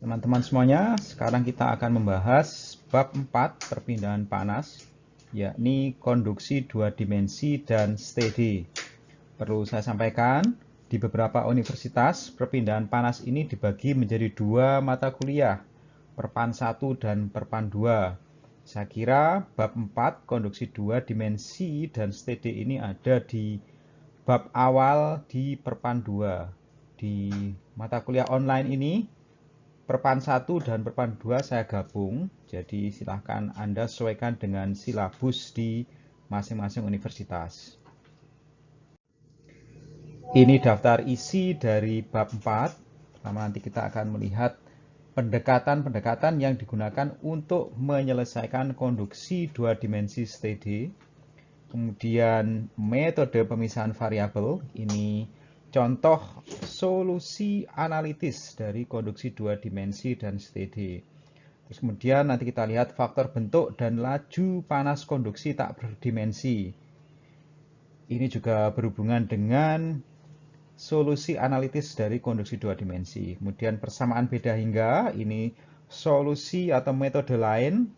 Teman-teman semuanya, sekarang kita akan membahas bab 4 perpindahan panas, yakni konduksi dua dimensi dan steady. Perlu saya sampaikan, di beberapa universitas, perpindahan panas ini dibagi menjadi dua mata kuliah, Perpan 1 dan Perpan 2. Saya kira bab 4 konduksi dua dimensi dan steady ini ada di bab awal di Perpan 2. Di mata kuliah online ini, Perpan 1 dan Perpan 2 saya gabung, jadi silahkan Anda sesuaikan dengan silabus di masing-masing universitas. Ini daftar isi dari bab 4. Pertama nanti kita akan melihat pendekatan-pendekatan yang digunakan untuk menyelesaikan konduksi dua dimensi steady. Kemudian metode pemisahan variabel, ini contoh solusi analitis dari konduksi dua dimensi dan steady. Terus kemudian nanti kita lihat faktor bentuk dan laju panas konduksi tak berdimensi. Ini juga berhubungan dengan solusi analitis dari konduksi dua dimensi. Kemudian persamaan beda hingga, ini solusi atau metode lain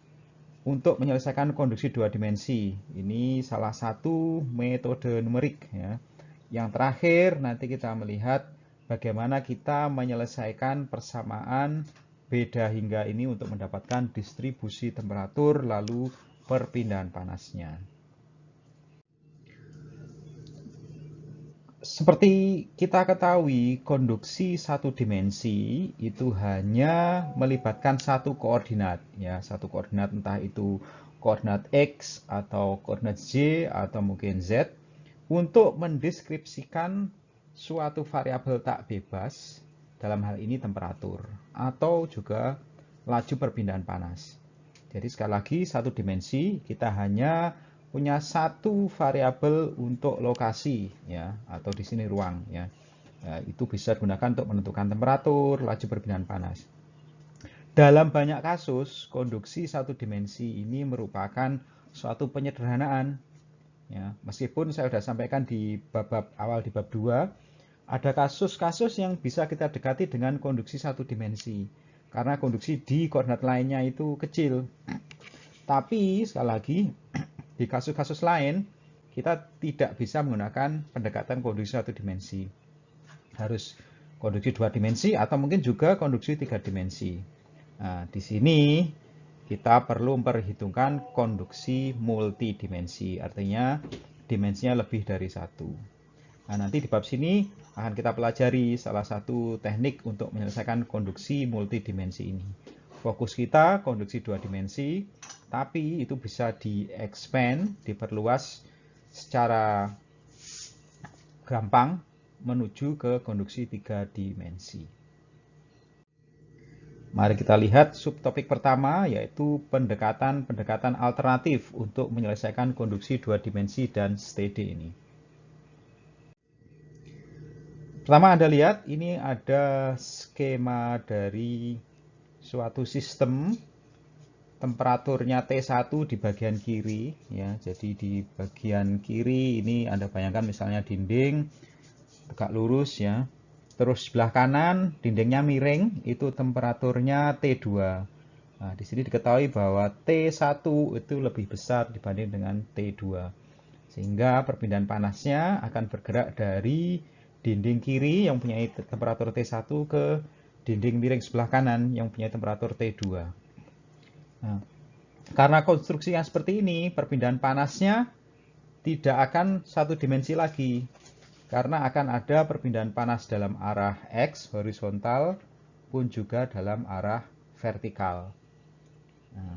untuk menyelesaikan konduksi dua dimensi. Ini salah satu metode numerik ya. Yang terakhir nanti kita melihat bagaimana kita menyelesaikan persamaan beda hingga ini untuk mendapatkan distribusi temperatur lalu perpindahan panasnya. Seperti kita ketahui, konduksi satu dimensi itu hanya melibatkan satu koordinat, ya, satu koordinat entah itu koordinat X atau koordinat Y atau mungkin Z untuk mendeskripsikan suatu variabel tak bebas, dalam hal ini temperatur, atau juga laju perpindahan panas. Jadi sekali lagi satu dimensi kita hanya punya satu variabel untuk lokasi ya, atau di sini ruang ya. Itu bisa digunakan untuk menentukan temperatur, laju perpindahan panas. Dalam banyak kasus, konduksi satu dimensi ini merupakan suatu penyederhanaan ya. Meskipun saya sudah sampaikan di bab awal di bab 2, ada kasus-kasus yang bisa kita dekati dengan konduksi satu dimensi. Karena konduksi di koordinat lainnya itu kecil. Tapi sekali lagi, di kasus-kasus lain, kita tidak bisa menggunakan pendekatan konduksi satu dimensi. Harus konduksi dua dimensi atau mungkin juga konduksi tiga dimensi. Nah, di sini kita perlu memperhitungkan konduksi multidimensi. Artinya dimensinya lebih dari satu. Nah, nanti di bab sini akan kita pelajari salah satu teknik untuk menyelesaikan konduksi multidimensi ini. Fokus kita konduksi dua dimensi, tapi itu bisa di-expand, diperluas secara gampang menuju ke konduksi tiga dimensi. Mari kita lihat subtopik pertama, yaitu pendekatan-pendekatan alternatif untuk menyelesaikan konduksi dua dimensi dan steady ini. Pertama Anda lihat, ini ada skema dari suatu sistem. Temperaturnya T1 di bagian kiri ya. Jadi di bagian kiri ini Anda bayangkan misalnya dinding tegak lurus ya. Terus sebelah kanan dindingnya miring, itu temperaturnya T2. Nah, di sini diketahui bahwa T1 itu lebih besar dibanding dengan T2. Sehingga perpindahan panasnya akan bergerak dari dinding kiri yang punya temperatur T1 ke dinding miring sebelah kanan yang punya temperatur T2. Nah, karena konstruksinya seperti ini, perpindahan panasnya tidak akan satu dimensi lagi. Karena akan ada perpindahan panas dalam arah X, horizontal, pun juga dalam arah vertikal. Nah,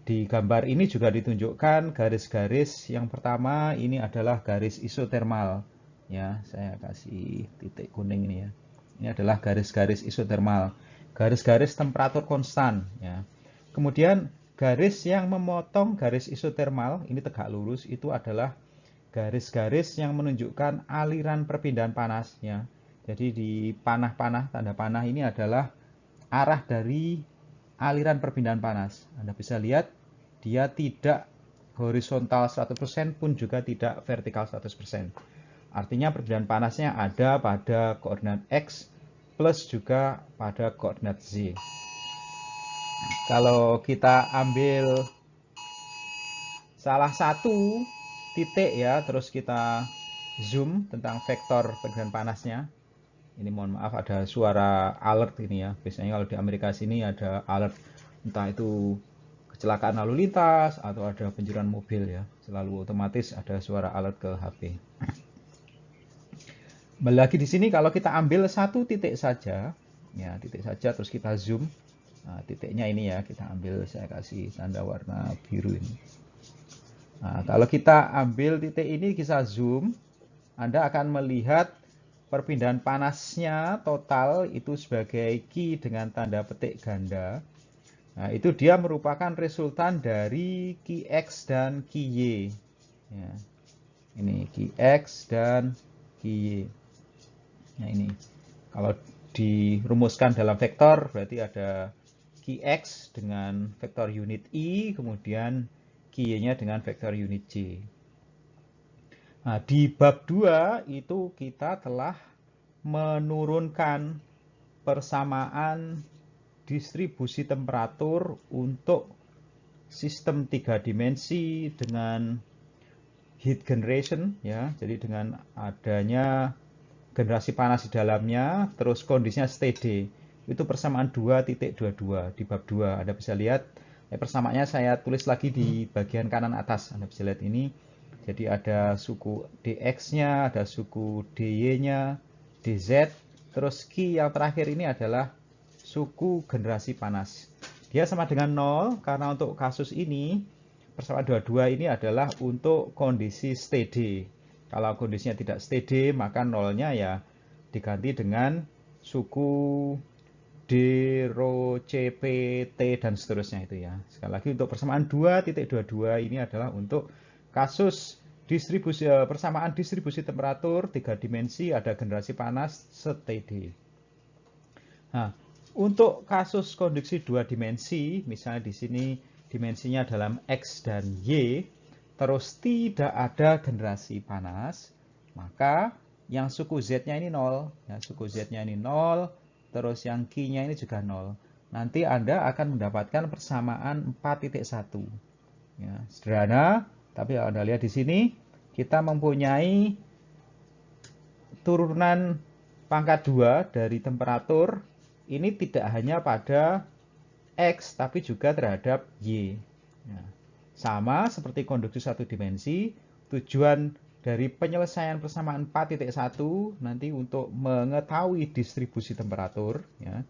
di gambar ini juga ditunjukkan garis-garis yang pertama ini adalah garis isotermal. Ya, saya kasih titik kuning ini ya. Ini adalah garis-garis isotermal. Garis-garis temperatur konstan ya. Kemudian garis yang memotong garis isotermal, ini tegak lurus, itu adalah garis-garis yang menunjukkan aliran perpindahan panas ya. Jadi di panah-panah, tanda panah ini adalah arah dari aliran perpindahan panas. Anda bisa lihat dia tidak horizontal 100% pun juga tidak vertikal 100%. Artinya perpindahan panasnya ada pada koordinat X plus juga pada koordinat Z. Kalau kita ambil salah satu titik ya, terus kita zoom tentang vektor pergerakan panasnya. Ini mohon maaf ada suara alert ini ya. Biasanya kalau di Amerika sini ada alert, entah itu kecelakaan lalu lintas atau ada pencurian mobil ya. Selalu otomatis ada suara alert ke HP. Lagi di sini kalau kita ambil satu titik saja, ya titik saja terus kita zoom. Nah, titiknya ini ya kita ambil, saya kasih tanda warna biru ini. Nah, kalau kita ambil titik ini kita zoom, Anda akan melihat perpindahan panasnya total itu sebagai Q dengan tanda petik ganda. Nah, itu dia merupakan resultan dari Qx dan Qy. Ya, ini Qx dan Qy. Nah, ini kalau dirumuskan dalam vektor berarti ada Qx dengan vektor unit I, kemudian Qy-nya dengan vektor unit J. Nah, di bab 2 itu kita telah menurunkan persamaan distribusi temperatur untuk sistem 3 dimensi dengan heat generation ya. Jadi dengan adanya generasi panas di dalamnya, terus kondisinya steady. Itu persamaan 2.22 di bab 2. Anda bisa lihat persamaannya saya tulis lagi di bagian kanan atas. Anda bisa lihat ini. Jadi ada suku dx-nya, ada suku dy-nya, dz, terus Q yang terakhir ini adalah suku generasi panas. Dia sama dengan 0 karena untuk kasus ini persamaan 22 ini adalah untuk kondisi steady. Kalau kondisinya tidak steady, maka nolnya ya diganti dengan suku D, Rho, C, P, T, dan seterusnya itu ya. Sekali lagi untuk persamaan 2.22 ini adalah untuk kasus distribusi persamaan distribusi temperatur 3 dimensi ada generasi panas steady. Nah, untuk kasus konduksi 2 dimensi, misalnya di sini dimensinya dalam X dan Y, terus tidak ada generasi panas, maka yang suku Z-nya ini 0. Ya, suku Z-nya ini 0, terus yang Q-nya ini juga 0. Nanti Anda akan mendapatkan persamaan 4.1. Ya, sederhana, tapi Anda lihat di sini, kita mempunyai turunan pangkat 2 dari temperatur ini tidak hanya pada X, tapi juga terhadap Y. Ya. Sama seperti konduksi satu dimensi, tujuan dari penyelesaian persamaan 4.1 nanti untuk mengetahui distribusi temperatur. Ya.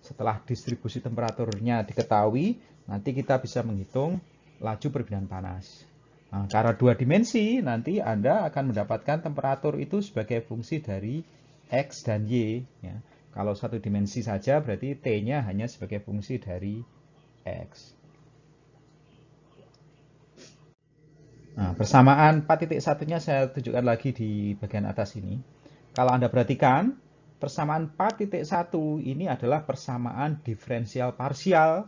Setelah distribusi temperaturnya diketahui, nanti kita bisa menghitung laju perpindahan panas. Nah, karena 2 dimensi, nanti Anda akan mendapatkan temperatur itu sebagai fungsi dari X dan Y. Ya. Kalau 1 dimensi saja, berarti T-nya hanya sebagai fungsi dari X. Nah, persamaan 4.1-nya saya tunjukkan lagi di bagian atas ini. Kalau Anda perhatikan, persamaan 4.1 ini adalah persamaan diferensial parsial,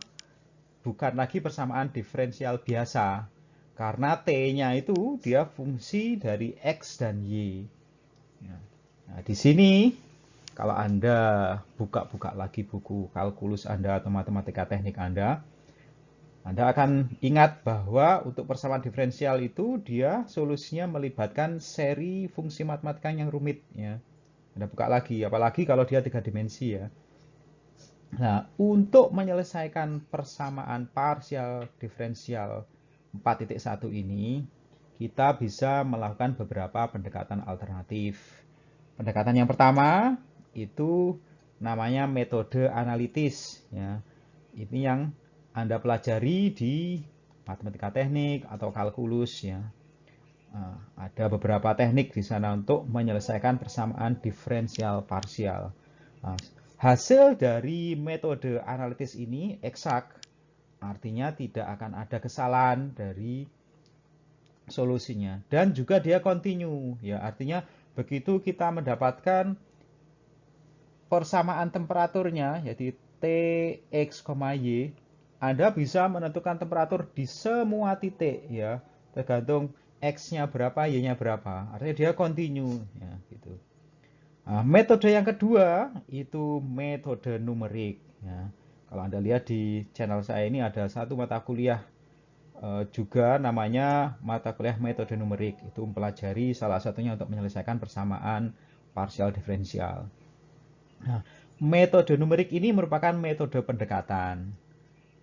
bukan lagi persamaan diferensial biasa. Karena T-nya itu dia fungsi dari X dan Y. Nah, di sini kalau Anda buka-buka lagi buku kalkulus Anda atau matematika teknik Anda akan ingat bahwa untuk persamaan diferensial itu dia solusinya melibatkan seri fungsi matematika yang rumit ya. Anda buka lagi, apalagi kalau dia 3 dimensi ya. Nah, untuk menyelesaikan persamaan parsial diferensial 4.1 ini, kita bisa melakukan beberapa pendekatan alternatif. Pendekatan yang pertama itu namanya metode analitis ya. Ini yang Anda pelajari di matematika teknik atau kalkulus ya. Ada beberapa teknik di sana untuk menyelesaikan persamaan diferensial parsial. Hasil dari metode analitis ini eksak, artinya tidak akan ada kesalahan dari solusinya. Dan juga dia kontinu, ya artinya begitu kita mendapatkan persamaan temperaturnya, yaitu T, X, Y, Anda bisa menentukan temperatur di semua titik, ya tergantung X-nya berapa, Y-nya berapa. Artinya dia kontinu, ya gitu. Nah, metode yang kedua itu metode numerik. Ya. Kalau Anda lihat di channel saya ini ada satu mata kuliah juga namanya mata kuliah metode numerik. Itu mempelajari salah satunya untuk menyelesaikan persamaan parsial diferensial. Nah, metode numerik ini merupakan metode pendekatan.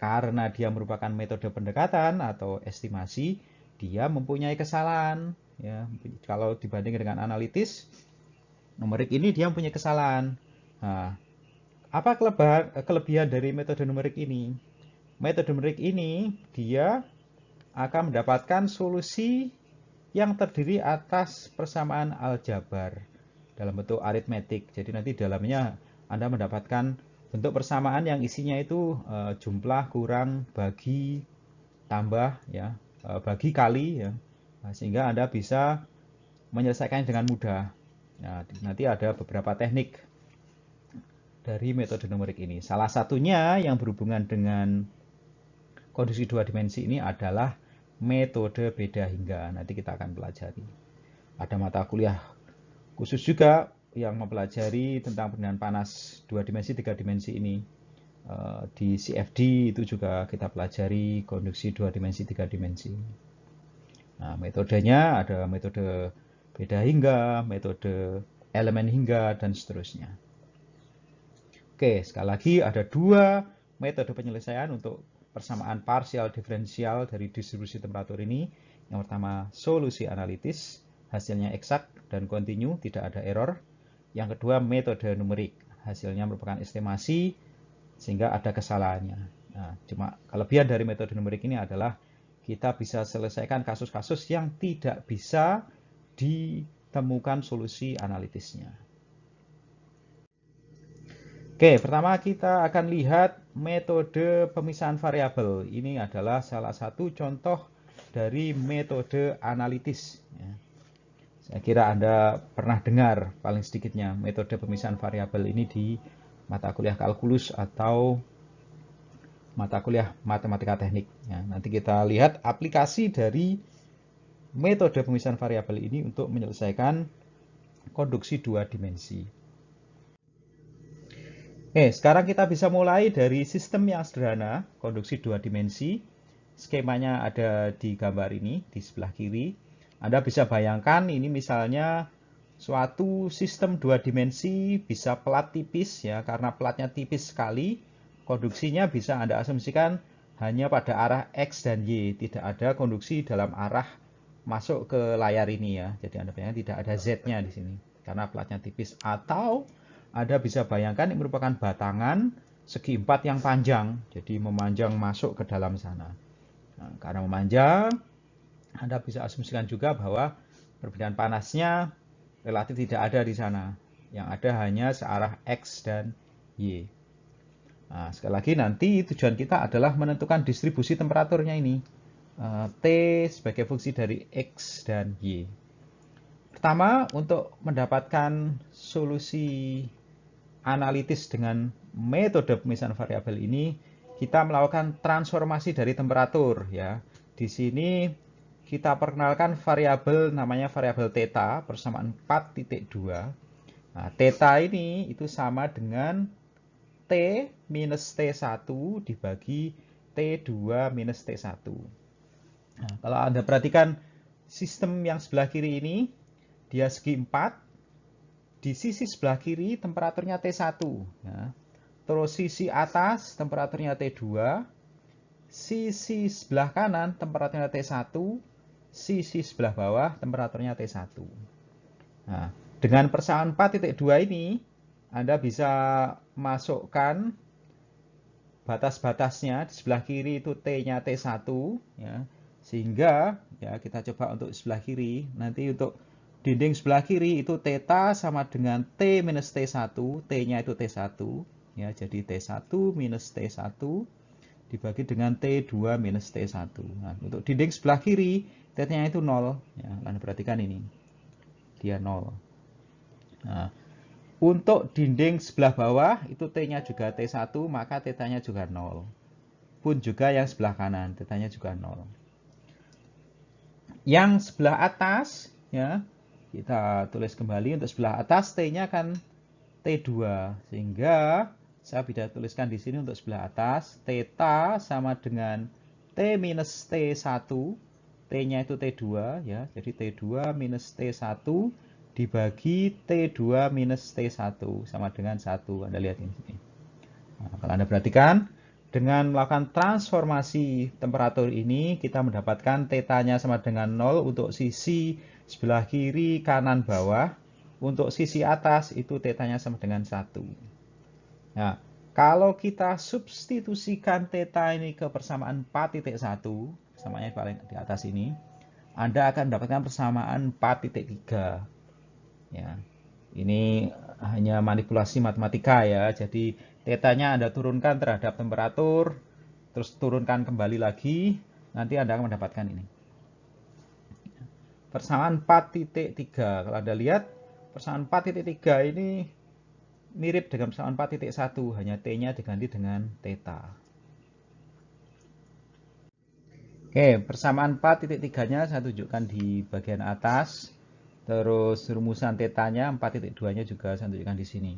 Karena dia merupakan metode pendekatan atau estimasi, dia mempunyai kesalahan. Ya, kalau dibanding dengan analitis, numerik ini dia mempunyai kesalahan. Nah, apa kelebihan dari metode numerik ini? Metode numerik ini dia akan mendapatkan solusi yang terdiri atas persamaan aljabar dalam bentuk aritmetik. Jadi nanti dalamnya Anda mendapatkan bentuk persamaan yang isinya itu jumlah kurang bagi tambah ya, bagi kali ya. Nah, sehingga Anda bisa menyelesaikannya dengan mudah. Nah, nanti ada beberapa teknik dari metode numerik ini. Salah satunya yang berhubungan dengan kondisi dua dimensi ini adalah metode beda hingga. Nanti kita akan pelajari. Ada mata kuliah khusus juga yang mempelajari tentang perpindahan panas dua dimensi, tiga dimensi ini. Di CFD itu juga kita pelajari konduksi dua dimensi, tiga dimensi. Nah, metodenya ada metode beda hingga, metode elemen hingga, dan seterusnya. Oke, sekali lagi ada dua metode penyelesaian untuk persamaan parsial diferensial dari distribusi temperatur ini. Yang pertama, solusi analitis, hasilnya eksak dan kontinu, tidak ada error. Yang kedua, metode numerik, hasilnya merupakan estimasi, sehingga ada kesalahannya. Nah, cuma kelebihan dari metode numerik ini adalah kita bisa selesaikan kasus-kasus yang tidak bisa ditemukan solusi analitisnya. Oke, pertama kita akan lihat metode pemisahan variabel. Ini adalah salah satu contoh dari metode analitis. Saya kira Anda pernah dengar paling sedikitnya metode pemisahan variabel ini di mata kuliah kalkulus atau mata kuliah matematika teknik. Nanti kita lihat aplikasi dari metode pemisahan variabel ini untuk menyelesaikan konduksi dua dimensi. Sekarang kita bisa mulai dari sistem yang sederhana, konduksi dua dimensi. Skemanya ada di gambar ini, di sebelah kiri. Anda bisa bayangkan ini misalnya suatu sistem dua dimensi bisa plat tipis ya, karena platnya tipis sekali, konduksinya bisa Anda asumsikan hanya pada arah X dan Y, tidak ada konduksi dalam arah masuk ke layar ini ya. Jadi Anda bayangkan tidak ada Z-nya di sini, karena platnya tipis. Atau Anda bisa bayangkan ini merupakan batangan segi empat yang panjang, jadi memanjang masuk ke dalam sana. Nah, karena memanjang, Anda bisa asumsikan juga bahwa perbedaan panasnya relatif tidak ada di sana. Yang ada hanya searah X dan Y. Nah, sekali lagi nanti tujuan kita adalah menentukan distribusi temperaturnya ini. T sebagai fungsi dari X dan Y. Pertama, untuk mendapatkan solusi analitis dengan metode pemisahan variabel ini, kita melakukan transformasi dari temperatur ya. Di sini kita perkenalkan variabel namanya variabel theta persamaan 4.2. Nah, theta ini itu sama dengan T minus T1 dibagi T2 minus T1. Nah, kalau Anda perhatikan sistem yang sebelah kiri ini, dia segi 4. Di sisi sebelah kiri temperaturnya T1. Ya. Terus sisi atas temperaturnya T2. Sisi sebelah kanan temperaturnya T1. Sisi sebelah bawah temperaturnya T1. Nah, dengan persamaan 4.2 ini, Anda bisa masukkan batas-batasnya. Di sebelah kiri itu T-nya T1. Ya. Sehingga, ya kita coba untuk sebelah kiri. Nanti untuk dinding sebelah kiri itu theta sama dengan T minus T1, T-nya itu T1, ya, jadi T1 minus T1 dibagi dengan T2 minus T1. Nah, untuk dinding sebelah kiri, T-nya itu 0. Ya, Anda perhatikan ini, dia 0. Nah, untuk dinding sebelah bawah, itu T-nya juga T1, maka T-nya juga 0. Pun juga yang sebelah kanan, T-nya juga 0. Yang sebelah atas, ya, kita tulis kembali untuk sebelah atas T-nya kan T2, sehingga Saya bisa tuliskan di sini untuk sebelah atas. Theta sama dengan T minus T1. T-nya itu T2 ya. Jadi T2 minus T1 dibagi T2 minus T1 sama dengan 1. Anda lihat ini. Nah, kalau Anda perhatikan, dengan melakukan transformasi temperatur ini, kita mendapatkan θ-nya sama dengan 0 untuk sisi sebelah kiri, kanan, bawah. Untuk sisi atas, itu θ-nya sama dengan 1. Nah, kalau kita substitusikan θ ini ke persamaan 4.1, persamaannya paling di atas ini, Anda akan mendapatkan persamaan 4.3. Ya, ini hanya manipulasi matematika ya. Jadi θ-nya Anda turunkan terhadap temperatur, terus turunkan kembali lagi, nanti Anda akan mendapatkan ini. Persamaan 4.3. Kalau Anda lihat, persamaan 4.3 ini mirip dengan persamaan 4.1, hanya T-nya diganti dengan θ. Oke, persamaan 4.3-nya saya tunjukkan di bagian atas. Terus rumusan θ-nya 4.2-nya juga saya tunjukkan di sini.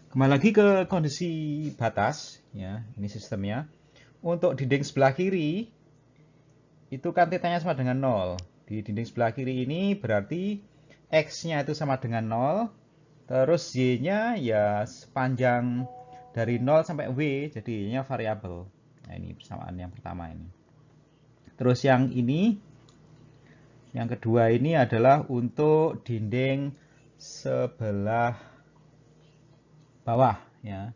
Kembali lagi ke kondisi batas, ya, ini sistemnya. Untuk dinding sebelah kiri, itu kan θ-nya sama dengan 0. Di dinding sebelah kiri ini berarti X-nya itu sama dengan 0. Terus Y-nya ya sepanjang dari 0 sampai W, jadi Y-nya variabel. Nah, ini persamaan yang pertama ini. Terus yang ini, yang kedua ini adalah untuk dinding sebelah bawah ya.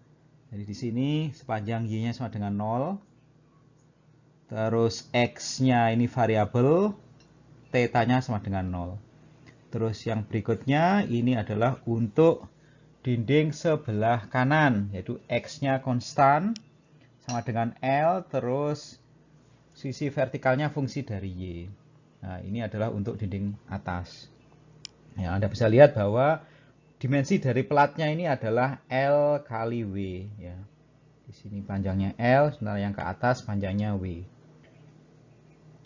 Jadi di sini sepanjang Y-nya sama dengan 0. Terus X-nya ini variabel, θ-nya sama dengan 0. Terus yang berikutnya ini adalah untuk dinding sebelah kanan, yaitu X-nya konstan sama dengan L, terus sisi vertikalnya fungsi dari Y. Nah, ini adalah untuk dinding atas. Ya, Anda bisa lihat bahwa dimensi dari pelatnya ini adalah L kali W. Ya. Di sini panjangnya L, sementara yang ke atas panjangnya W.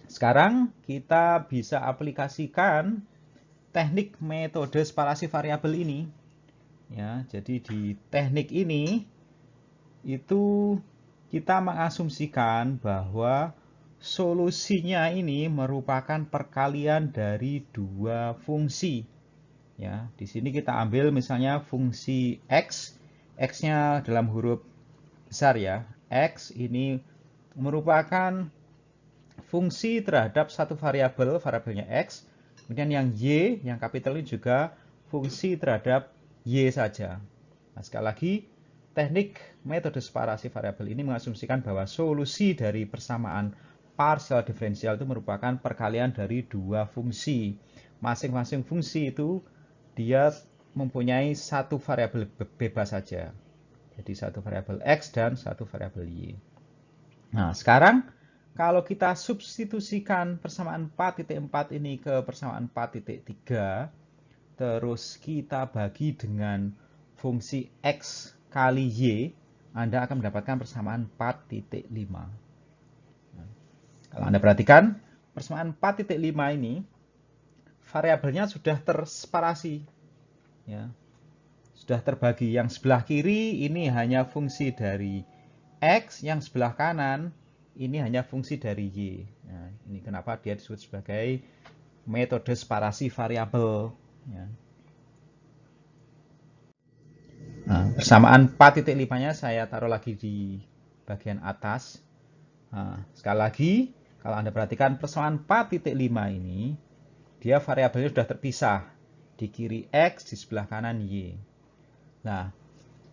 Sekarang kita bisa aplikasikan teknik metode separasi variabel ini. Ya, jadi di teknik ini itu kita mengasumsikan bahwa solusinya ini merupakan perkalian dari dua fungsi. Ya, di sini kita ambil misalnya fungsi X, X-nya dalam huruf besar ya. X ini merupakan fungsi terhadap satu variabel, variabelnya X. Kemudian yang Y, yang kapital ini juga fungsi terhadap Y saja. Nah, sekali lagi, teknik metode separasi variabel ini mengasumsikan bahwa solusi dari persamaan partial diferensial itu merupakan perkalian dari dua fungsi. Masing-masing fungsi itu dia mempunyai satu variabel bebas saja. Jadi satu variabel X dan satu variabel Y. Nah, sekarang kalau kita substitusikan persamaan 4.4 ini ke persamaan 4.3, terus kita bagi dengan fungsi X kali Y, Anda akan mendapatkan persamaan 4.5. Nah, kalau Anda perhatikan, persamaan 4.5 ini, variabelnya sudah terseparasi. Ya, sudah terbagi. Yang sebelah kiri ini hanya fungsi dari X, yang sebelah kanan ini hanya fungsi dari Y. Nah, ini kenapa dia disebut sebagai metode separasi variabel. Ya. Nah, persamaan 4.5-nya saya taruh lagi di bagian atas. Nah, sekali lagi, kalau Anda perhatikan persamaan 4.5 ini, dia variabelnya sudah terpisah. Di kiri X, di sebelah kanan Y. Nah,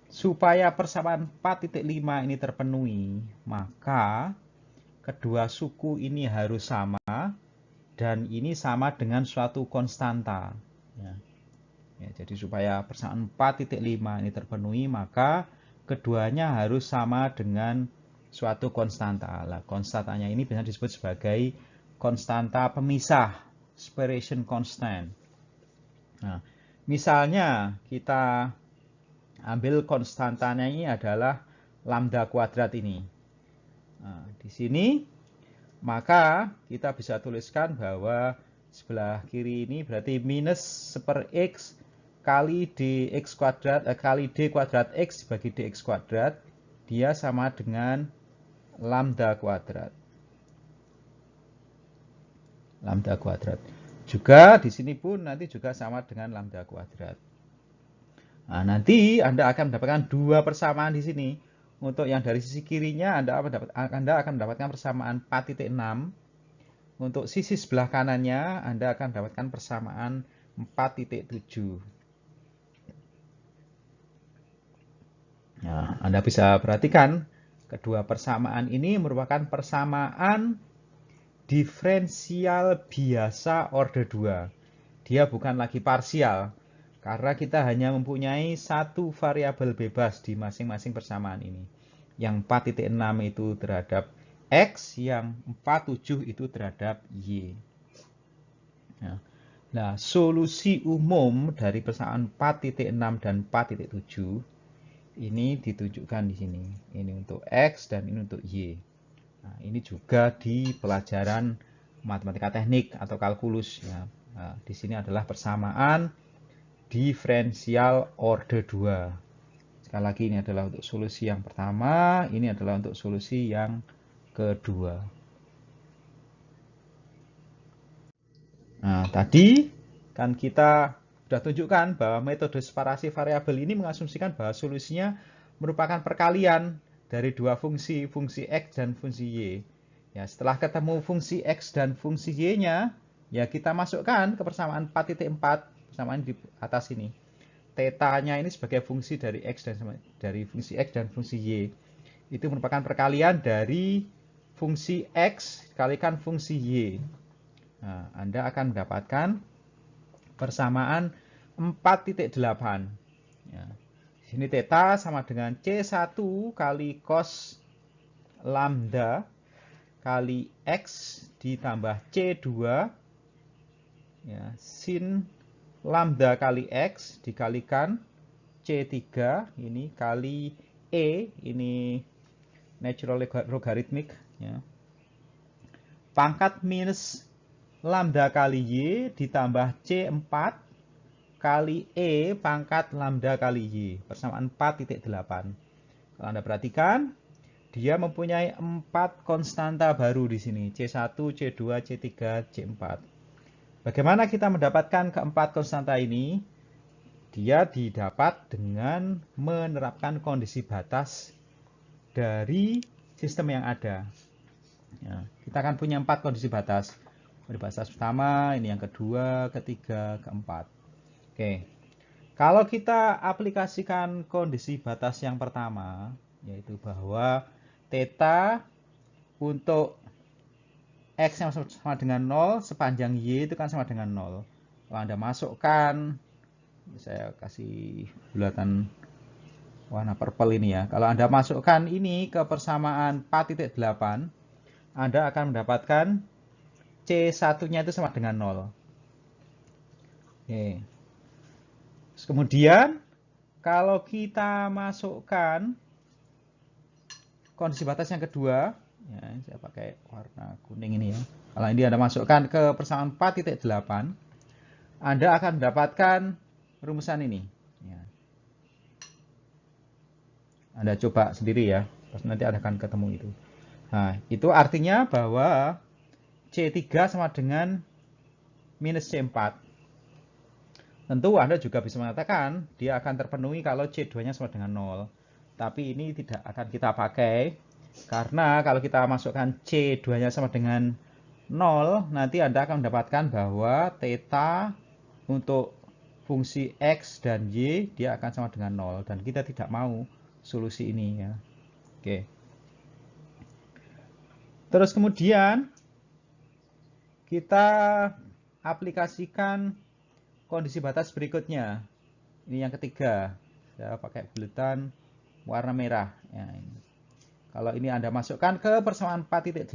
supaya persamaan 4.5 ini terpenuhi, maka kedua suku ini harus sama, dan ini sama dengan suatu konstanta. Ya. Ya, jadi supaya persamaan 4.5 ini terpenuhi, maka keduanya harus sama dengan suatu konstanta. Nah, konstantanya ini bisa disebut sebagai konstanta pemisah, separation constant. Nah, misalnya kita ambil konstantanya ini adalah lambda kuadrat ini. Nah, di sini maka kita bisa tuliskan bahwa sebelah kiri ini berarti minus 1/x kali dx kuadrat kali d kuadrat x dibagi dx kuadrat, dia sama dengan lambda kuadrat. Lambda kuadrat. Juga di sini pun nanti juga sama dengan lambda kuadrat. Nah, nanti Anda akan mendapatkan dua persamaan di sini. Untuk yang dari sisi kirinya Anda akan mendapatkan persamaan 4,6. Untuk sisi sebelah kanannya Anda akan mendapatkan persamaan 4,7. Nah, Anda bisa perhatikan kedua persamaan ini merupakan persamaan diferensial biasa order 2. Dia bukan lagi parsial, karena kita hanya mempunyai satu variabel bebas di masing-masing persamaan ini. Yang 4,6 itu terhadap X, yang 47 itu terhadap Y. Nah, solusi umum dari persamaan 4,6 dan 4,7 ini ditunjukkan di sini. Ini untuk X dan ini untuk Y. Nah, ini juga di pelajaran matematika teknik atau kalkulus ya. Nah, di sini adalah persamaan diferensial order 2. Sekali lagi ini adalah untuk solusi yang pertama, ini adalah untuk solusi yang kedua. Nah, tadi kan kita sudah tunjukkan bahwa metode separasi variabel ini mengasumsikan bahwa solusinya merupakan perkalian dari dua fungsi, fungsi X dan fungsi Y. Ya, setelah ketemu fungsi X dan fungsi Y-nya, ya kita masukkan ke persamaan 4,4, persamaan di atas ini. Theta-nya ini sebagai fungsi dari X dan dari fungsi X dan fungsi Y. Itu merupakan perkalian dari fungsi X dikalikan fungsi Y. Nah, Anda akan mendapatkan persamaan 4,8. Ya. Sini theta sama dengan C1 kali cos lambda kali X ditambah C2 ya, sin lambda kali X dikalikan C3 ini kali E, ini natural logarithmic ya. Pangkat minus lambda kali Y ditambah C4 kali E pangkat lambda kali Y, persamaan 4,8. Kalau Anda perhatikan, dia mempunyai 4 konstanta baru di sini, C1, C2, C3, C4. Bagaimana kita mendapatkan keempat konstanta ini? Dia didapat dengan menerapkan kondisi batas dari sistem yang ada. Ya, kita akan punya 4 kondisi batas. Kondisi batas pertama, ini yang kedua, ketiga, keempat. Oke, kalau kita aplikasikan kondisi batas yang pertama, yaitu bahwa theta untuk X yang sama dengan 0 sepanjang Y itu kan sama dengan 0. Kalau Anda masukkan, saya kasih bulatan warna purple ini ya. Kalau Anda masukkan ini ke persamaan 4,8, Anda akan mendapatkan C1-nya itu sama dengan 0. Oke. Kemudian kalau kita masukkan kondisi batas yang kedua, ya, saya pakai warna kuning ini ya. Kalau ini Anda masukkan ke persamaan 4,8, Anda akan mendapatkan rumusan ini. Ya. Anda coba sendiri ya, nanti Anda akan ketemu itu. Nah, itu artinya bahwa C3 sama dengan minus C4. Tentu Anda juga bisa mengatakan dia akan terpenuhi kalau C2-nya sama dengan 0. Tapi ini tidak akan kita pakai karena kalau kita masukkan C2-nya sama dengan 0, nanti Anda akan mendapatkan bahwa theta untuk fungsi X dan Y dia akan sama dengan 0 dan kita tidak mau solusi ini ya. Oke. Terus kemudian kita aplikasikan kondisi batas berikutnya. Ini yang ketiga. Saya pakai bulatan warna merah. Ya, ini. Kalau ini Anda masukkan ke persamaan 4,8,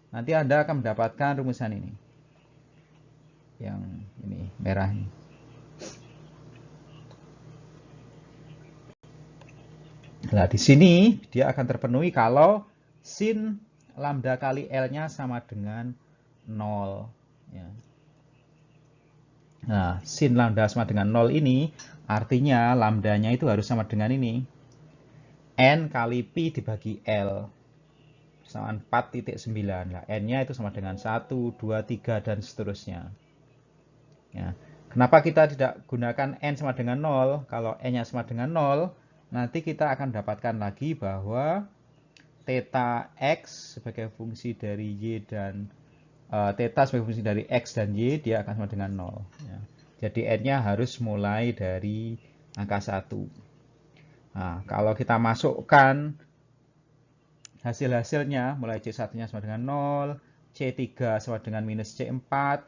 nanti Anda akan mendapatkan rumusan ini. Yang ini merah ini. Nah, di sini dia akan terpenuhi kalau sin lambda kali L-nya sama dengan 0. Ya. Nah, sin lambda sama dengan 0 ini artinya lambdanya itu harus sama dengan ini. N kali Pi dibagi L. Persamaan 4,9. Nah, N-nya itu sama dengan 1, 2, 3, dan seterusnya. Ya. Kenapa kita tidak gunakan N sama dengan 0? Kalau N-nya sama dengan 0, nanti kita akan dapatkan lagi bahwa theta X sebagai fungsi dari Y dan theta sebagai fungsi dari X dan Y, dia akan sama dengan 0. Ya. Jadi N-nya harus mulai dari angka 1. Nah, kalau kita masukkan hasil-hasilnya, mulai C1-nya sama dengan 0, C3 sama dengan minus C4,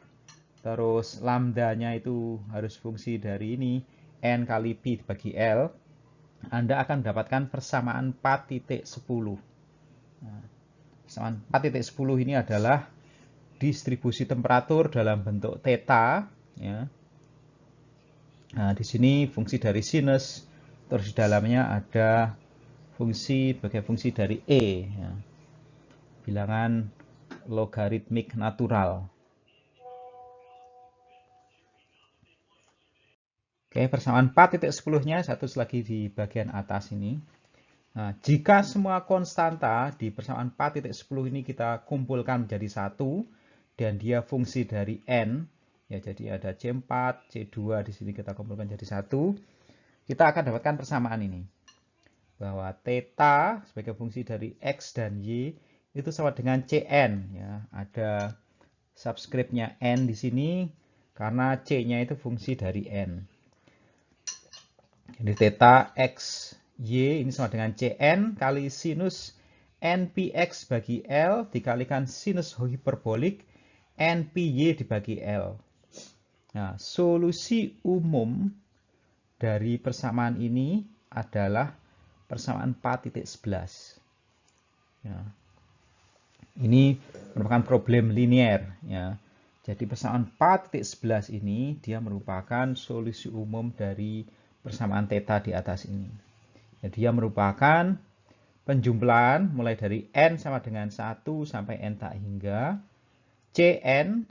terus lambdanya itu harus fungsi dari ini, N kali Pi dibagi L, Anda akan mendapatkan persamaan 4,10. Nah, persamaan 4,10 ini adalah distribusi temperatur dalam bentuk theta. Ya. Nah, di sini fungsi dari sinus, terus di dalamnya ada fungsi sebagai fungsi dari E. Ya. Bilangan logaritmik natural. Oke, persamaan 4,10-nya satu lagi di bagian atas ini. Nah, jika semua konstanta di persamaan 4,10 ini kita kumpulkan menjadi satu, dan dia fungsi dari N, ya jadi ada C4, C2 di sini kita kumpulkan jadi satu, kita akan dapatkan persamaan ini. Bahwa theta sebagai fungsi dari X dan Y itu sama dengan Cn. Ya, ada subskripnya N di sini, karena C-nya itu fungsi dari N. Jadi theta X, Y ini sama dengan Cn kali sinus NPX bagi L dikalikan sinus hiperbolik NPY dibagi L. Nah, solusi umum dari persamaan ini adalah persamaan 4,11. Ya. Ini merupakan problem linier. Ya. Jadi persamaan 4,11 ini dia merupakan solusi umum dari persamaan theta di atas ini. Jadi dia merupakan penjumlahan mulai dari N sama dengan 1 sampai N tak hingga Cn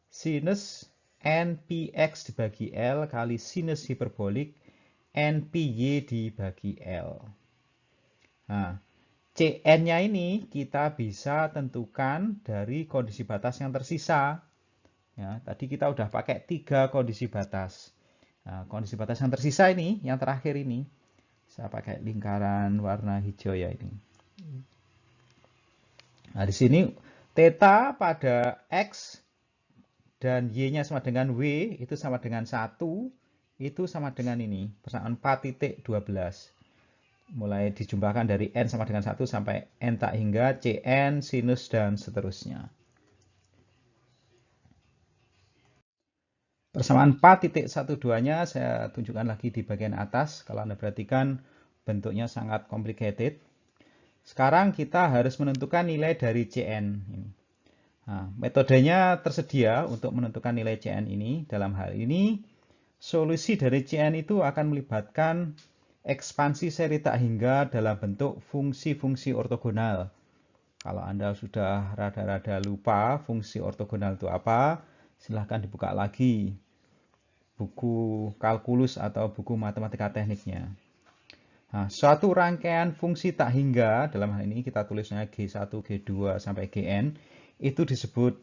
sinus NPX dibagi L kali sinus hiperbolik NPY dibagi L. Nah, Cn-nya ini kita bisa tentukan dari kondisi batas yang tersisa. Ya, tadi kita udah pakai 3 kondisi batas. Nah, kondisi batas yang tersisa ini, yang terakhir ini, saya pakai lingkaran warna hijau ya ini. Nah, di sini theta pada X dan Y-nya sama dengan W, itu sama dengan 1, itu sama dengan ini, persamaan 4,12. Mulai dijumlahkan dari N sama dengan 1 sampai N tak hingga Cn, sinus, dan seterusnya. Persamaan 4,12-nya saya tunjukkan lagi di bagian atas. Kalau Anda perhatikan, bentuknya sangat complicated. Sekarang kita harus menentukan nilai dari Cn. Nah, metodenya tersedia untuk menentukan nilai Cn ini. Dalam hal ini, solusi dari Cn itu akan melibatkan ekspansi seri tak hingga dalam bentuk fungsi-fungsi ortogonal. Kalau Anda sudah rada-rada lupa fungsi ortogonal itu apa, silahkan dibuka lagi buku kalkulus atau buku matematika tekniknya. Nah, suatu rangkaian fungsi tak hingga, dalam hal ini kita tulisnya G1, G2, sampai Gn, itu disebut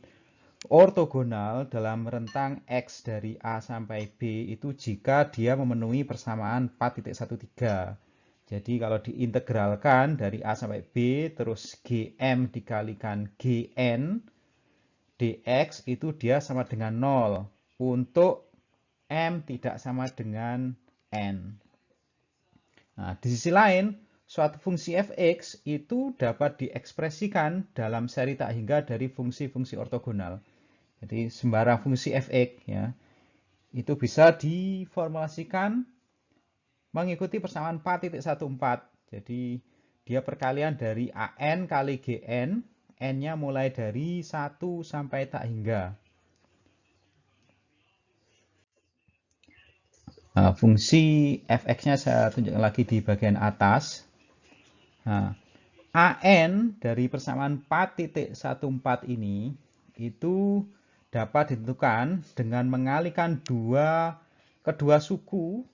ortogonal dalam rentang X dari A sampai B itu jika dia memenuhi persamaan 4,13. Jadi kalau diintegralkan dari A sampai B, terus Gm dikalikan Gn, dx itu dia sama dengan 0 untuk M tidak sama dengan N. Nah, di sisi lain, suatu fungsi fx itu dapat diekspresikan dalam seri tak hingga dari fungsi-fungsi ortogonal. Jadi sembarang fungsi fx ya, itu bisa diformulasikan mengikuti persamaan 4,14. Jadi dia perkalian dari an kali gn, n-nya mulai dari 1 sampai tak hingga. Nah, fungsi fx-nya saya tunjukkan lagi di bagian atas. Nah, an dari persamaan 4,14 ini itu dapat ditentukan dengan mengalihkan kedua suku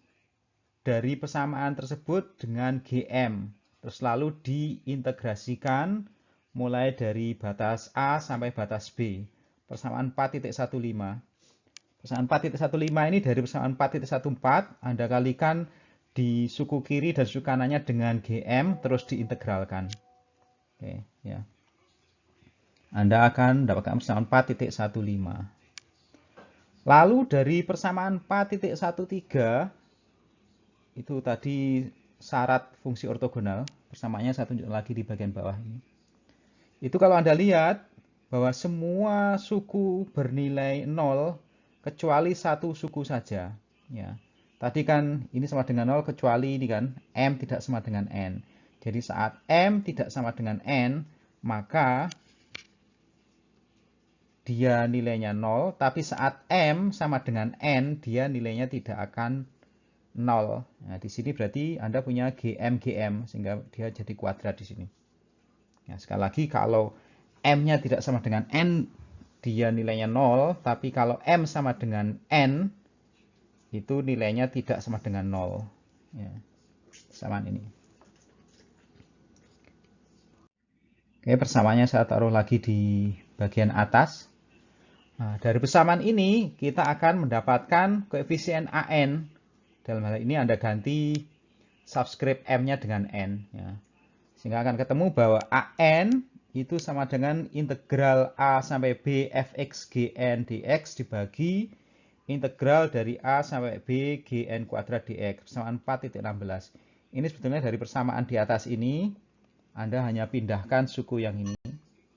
dari persamaan tersebut dengan GM. Terus lalu diintegrasikan mulai dari batas A sampai batas B. Persamaan 4.15. Persamaan 4.15 ini dari persamaan 4.14 Anda kalikan di suku kiri dan suku kanannya dengan GM terus diintegralkan. Oke, ya. Anda akan mendapatkan persamaan 4.15. Lalu dari persamaan 4.13 itu tadi syarat fungsi ortogonal, persamaannya saya tunjuk lagi di bagian bawah ini. Itu kalau Anda lihat bahwa semua suku bernilai 0 kecuali satu suku saja. Ya. Tadi kan ini sama dengan 0 kecuali ini kan M tidak sama dengan N. Jadi saat M tidak sama dengan N, maka dia nilainya 0, tapi saat M sama dengan N, dia nilainya tidak akan 0. Nah, di sini berarti Anda punya GM, sehingga dia jadi kuadrat di sini. Ya, sekali lagi, kalau M-nya tidak sama dengan N, dia nilainya 0, tapi kalau M sama dengan N, itu nilainya tidak sama dengan 0. Ya, persamaan ini. Oke, persamaannya saya taruh lagi di bagian atas. Nah, dari persamaan ini kita akan mendapatkan koefisien AN. Dalam hal ini Anda ganti subscript M-nya dengan N. Ya. Sehingga akan ketemu bahwa AN itu sama dengan integral A sampai B fx gn dx dibagi integral dari A sampai B gn kuadrat dx. Persamaan 4.16. Ini sebetulnya dari persamaan di atas ini, Anda hanya pindahkan suku yang ini.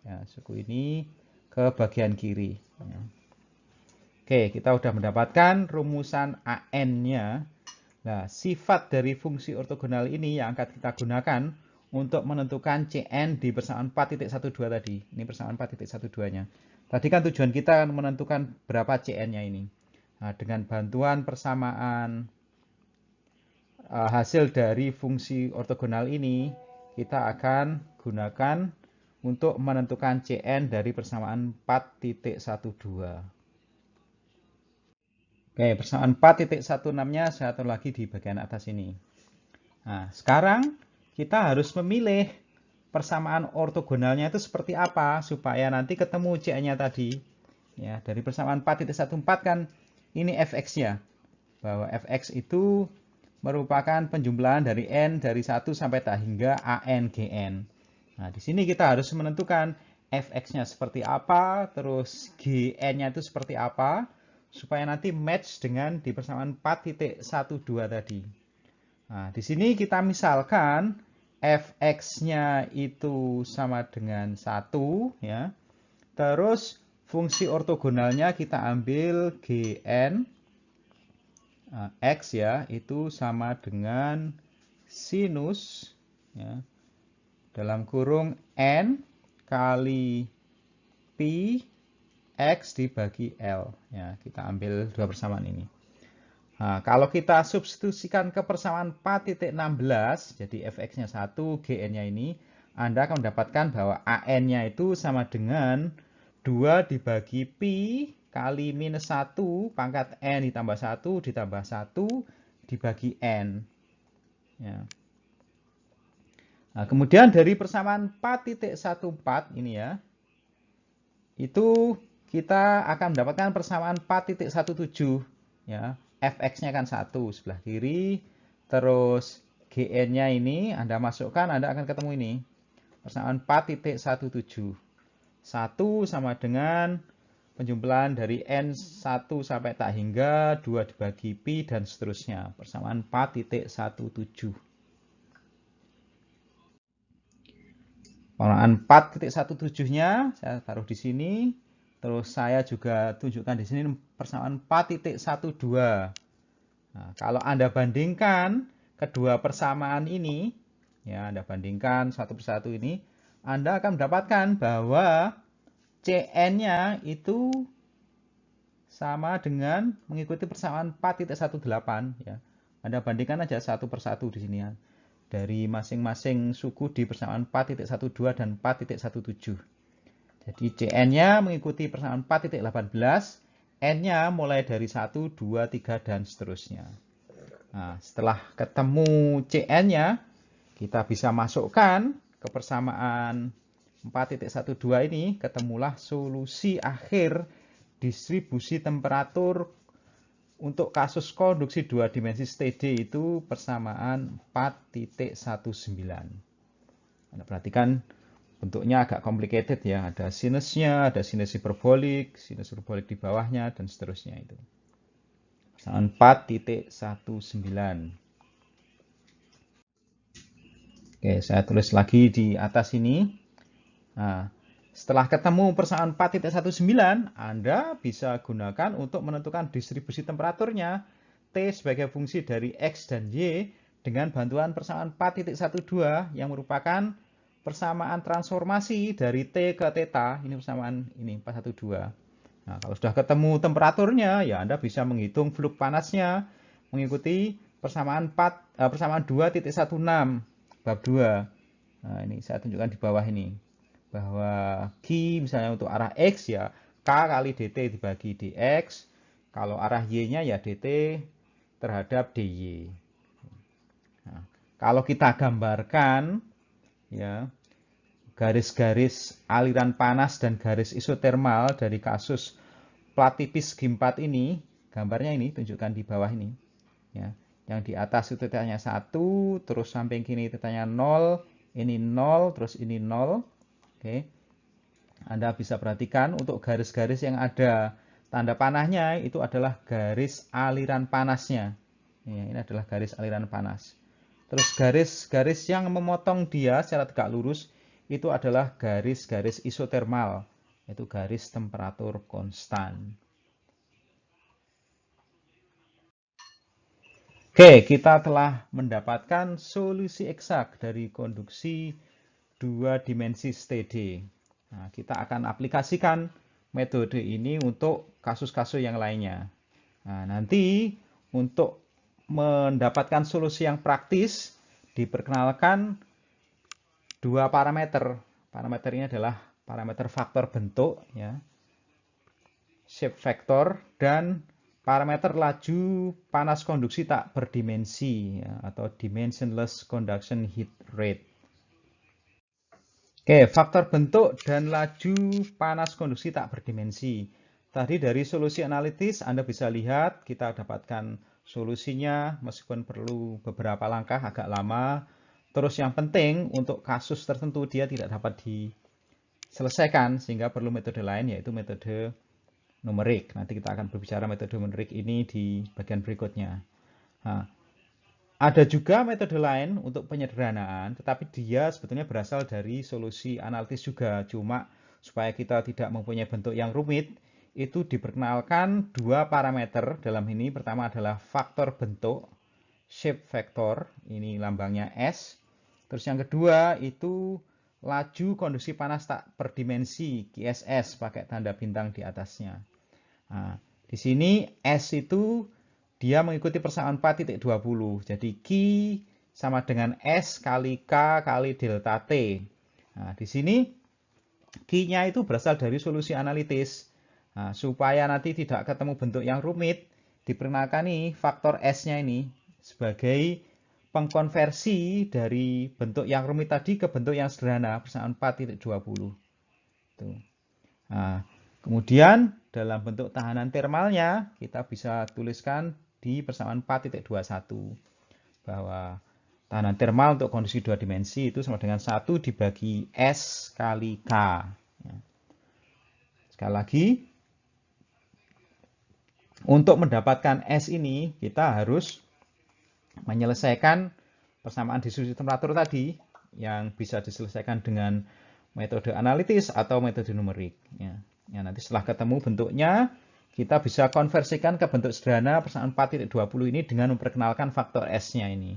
Ya, suku ini ke bagian kiri. Oke, kita sudah mendapatkan rumusan AN-nya. Nah, sifat dari fungsi ortogonal ini yang akan kita gunakan untuk menentukan Cn di persamaan 4.12 tadi. Ini persamaan 4.12-nya. Tadi kan tujuan kita menentukan berapa Cn-nya ini. Nah, dengan bantuan persamaan hasil dari fungsi ortogonal ini, kita akan gunakan untuk menentukan Cn dari persamaan 4.12. Oke, persamaan 4.16-nya saya atur lagi di bagian atas ini. Nah, sekarang kita harus memilih persamaan ortogonalnya itu seperti apa supaya nanti ketemu Cn-nya tadi. Ya, dari persamaan 4.14 kan ini fx-nya. Bahwa fx itu merupakan penjumlahan dari n dari 1 sampai tak hingga an gn. Nah, di sini kita harus menentukan fx-nya seperti apa, terus gn-nya itu seperti apa, supaya nanti match dengan di persamaan 4.12 tadi. Nah, di sini kita misalkan fx-nya itu sama dengan 1, ya. Terus fungsi ortogonalnya kita ambil gn x ya, itu sama dengan sinus ya, dalam kurung n kali pi x dibagi L. Ya, kita ambil dua persamaan ini. Nah, kalau kita substitusikan ke persamaan 4.16, jadi fx-nya 1, gn-nya ini, Anda akan mendapatkan bahwa an-nya itu sama dengan 2 dibagi pi kali minus 1 pangkat n ditambah 1 ditambah 1 dibagi n. Ya. Nah, kemudian dari persamaan 4.14 ini ya, itu kita akan mendapatkan persamaan 4.17 ya. Fx-nya kan 1 sebelah kiri, terus gn-nya ini Anda masukkan, Anda akan ketemu ini. Persamaan 4.17. 1 sama dengan penjumlahan dari n1 sampai tak hingga 2 dibagi pi dan seterusnya. Persamaan 4.17. Persamaan 4.17-nya saya taruh di sini. Terus saya juga tunjukkan di sini persamaan 4.12. Nah, kalau Anda bandingkan kedua persamaan ini, ya Anda bandingkan satu persatu ini, Anda akan mendapatkan bahwa Cn-nya itu sama dengan mengikuti persamaan 4.18 ya. Anda bandingkan aja satu persatu di sini ya. Dari masing-masing suku di persamaan 4.12 dan 4.17. Jadi Cn-nya mengikuti persamaan 4.18, N-nya mulai dari 1, 2, 3, dan seterusnya. Nah, setelah ketemu Cn-nya, kita bisa masukkan ke persamaan 4.12 ini, ketemulah solusi akhir distribusi temperatur untuk kasus konduksi 2 dimensi steady itu persamaan 4.19. Anda perhatikan bentuknya agak complicated ya, ada sinusnya, ada sinus hiperbolik di bawahnya, dan seterusnya itu. Persamaan 4.19. Oke, saya tulis lagi di atas ini. Nah, setelah ketemu persamaan 4.19, Anda bisa gunakan untuk menentukan distribusi temperaturnya T sebagai fungsi dari X dan Y dengan bantuan persamaan 4.12 yang merupakan persamaan transformasi dari T ke θ. Ini persamaan ini 412. Nah, kalau sudah ketemu temperaturnya, ya Anda bisa menghitung fluk panasnya mengikuti persamaan 2.16 bab 2. Nah, ini saya tunjukkan di bawah ini. Bahwa Q misalnya untuk arah X ya K kali dt dibagi dx. Kalau arah Y-nya ya dt terhadap dy. Nah, kalau kita gambarkan ya garis-garis aliran panas dan garis isotermal dari kasus plat tipis G4 ini, gambarnya ini tunjukkan di bawah ini. Ya, yang di atas itu tetanya 1, terus samping kiri tetanya 0, ini 0, terus ini 0. Oke. Anda bisa perhatikan untuk garis-garis yang ada tanda panahnya itu adalah garis aliran panasnya. Ya, ini adalah garis aliran panas. Terus garis-garis yang memotong dia secara tegak lurus itu adalah garis-garis isotermal, yaitu garis temperatur konstan. Oke, kita telah mendapatkan solusi eksak dari konduksi 2 dimensi steady. Nah, kita akan aplikasikan metode ini untuk kasus-kasus yang lainnya. Nah, nanti untuk mendapatkan solusi yang praktis, diperkenalkan dua parameter. Parameter ini adalah parameter faktor bentuk, ya, shape factor, dan parameter laju panas konduksi tak berdimensi, ya, atau dimensionless conduction heat rate. Oke, faktor bentuk dan laju panas konduksi tak berdimensi. Tadi dari solusi analitis Anda bisa lihat kita dapatkan solusinya meskipun perlu beberapa langkah agak lama. Terus yang penting untuk kasus tertentu dia tidak dapat diselesaikan sehingga perlu metode lain yaitu metode numerik. Nanti kita akan berbicara metode numerik ini di bagian berikutnya. Nah, ada juga metode lain untuk penyederhanaan, tetapi dia sebetulnya berasal dari solusi analitis juga. Cuma supaya kita tidak mempunyai bentuk yang rumit, itu diperkenalkan dua parameter dalam ini. Pertama adalah faktor bentuk, shape factor, ini lambangnya S. Terus yang kedua itu laju konduksi panas tak berdimensi, QSS, pakai tanda bintang di atasnya. Nah, di sini S itu dia mengikuti persamaan 4.20. Jadi Q sama dengan S kali K kali delta T. Nah, di sini Q-nya itu berasal dari solusi analitis. Nah, supaya nanti tidak ketemu bentuk yang rumit, diperkenalkan nih faktor S-nya ini sebagai pengkonversi dari bentuk yang rumit tadi ke bentuk yang sederhana, persamaan 4.20. Tuh. Nah, kemudian dalam bentuk tahanan termalnya kita bisa tuliskan di persamaan 4.21 bahwa tahanan termal untuk kondisi 2 dimensi itu sama dengan 1 dibagi S kali K. Sekali lagi, untuk mendapatkan S ini kita harus menyelesaikan persamaan distribusi temperatur tadi yang bisa diselesaikan dengan metode analitis atau metode numerik. Ya, nanti setelah ketemu bentuknya, kita bisa konversikan ke bentuk sederhana persamaan 4.20 ini dengan memperkenalkan faktor S-nya ini.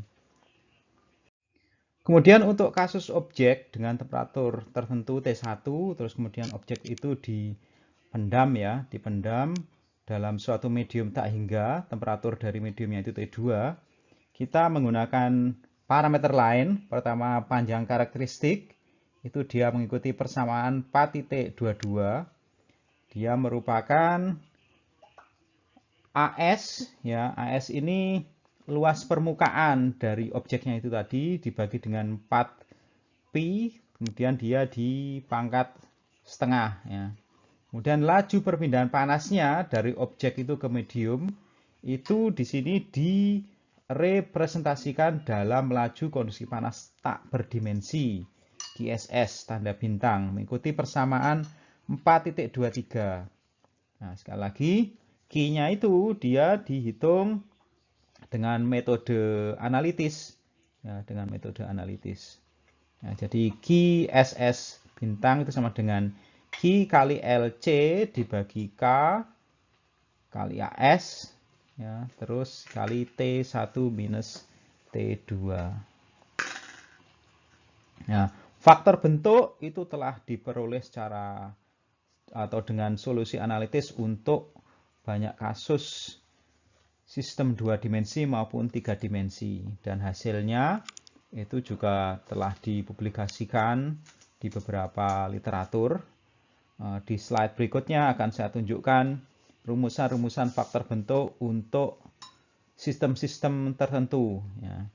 Kemudian untuk kasus objek dengan temperatur tertentu T1, terus kemudian objek itu dipendam ya, dipendam dalam suatu medium tak hingga, temperatur dari mediumnya itu T2, kita menggunakan parameter lain. Pertama panjang karakteristik, itu dia mengikuti persamaan 4.22. Dia merupakan AS, ya. AS ini luas permukaan dari objeknya itu tadi dibagi dengan 4pi, kemudian dia dipangkat setengah, ya. Kemudian laju perpindahan panasnya dari objek itu ke medium itu di sini direpresentasikan dalam laju konduksi panas tak berdimensi QSS tanda bintang mengikuti persamaan 4.23. Nah, sekali lagi Q-nya itu dia dihitung dengan metode analitis, ya, dengan metode analitis. Nah, jadi QSS bintang itu sama dengan Q kali LC dibagi K kali AS, ya, terus kali T1 minus T2. Nah, faktor bentuk itu telah diperoleh secara atau dengan solusi analitis untuk banyak kasus sistem 2 dimensi maupun 3 dimensi, dan hasilnya itu juga telah dipublikasikan di beberapa literatur. Di slide berikutnya akan saya tunjukkan rumusan-rumusan faktor bentuk untuk sistem-sistem tertentu, ya.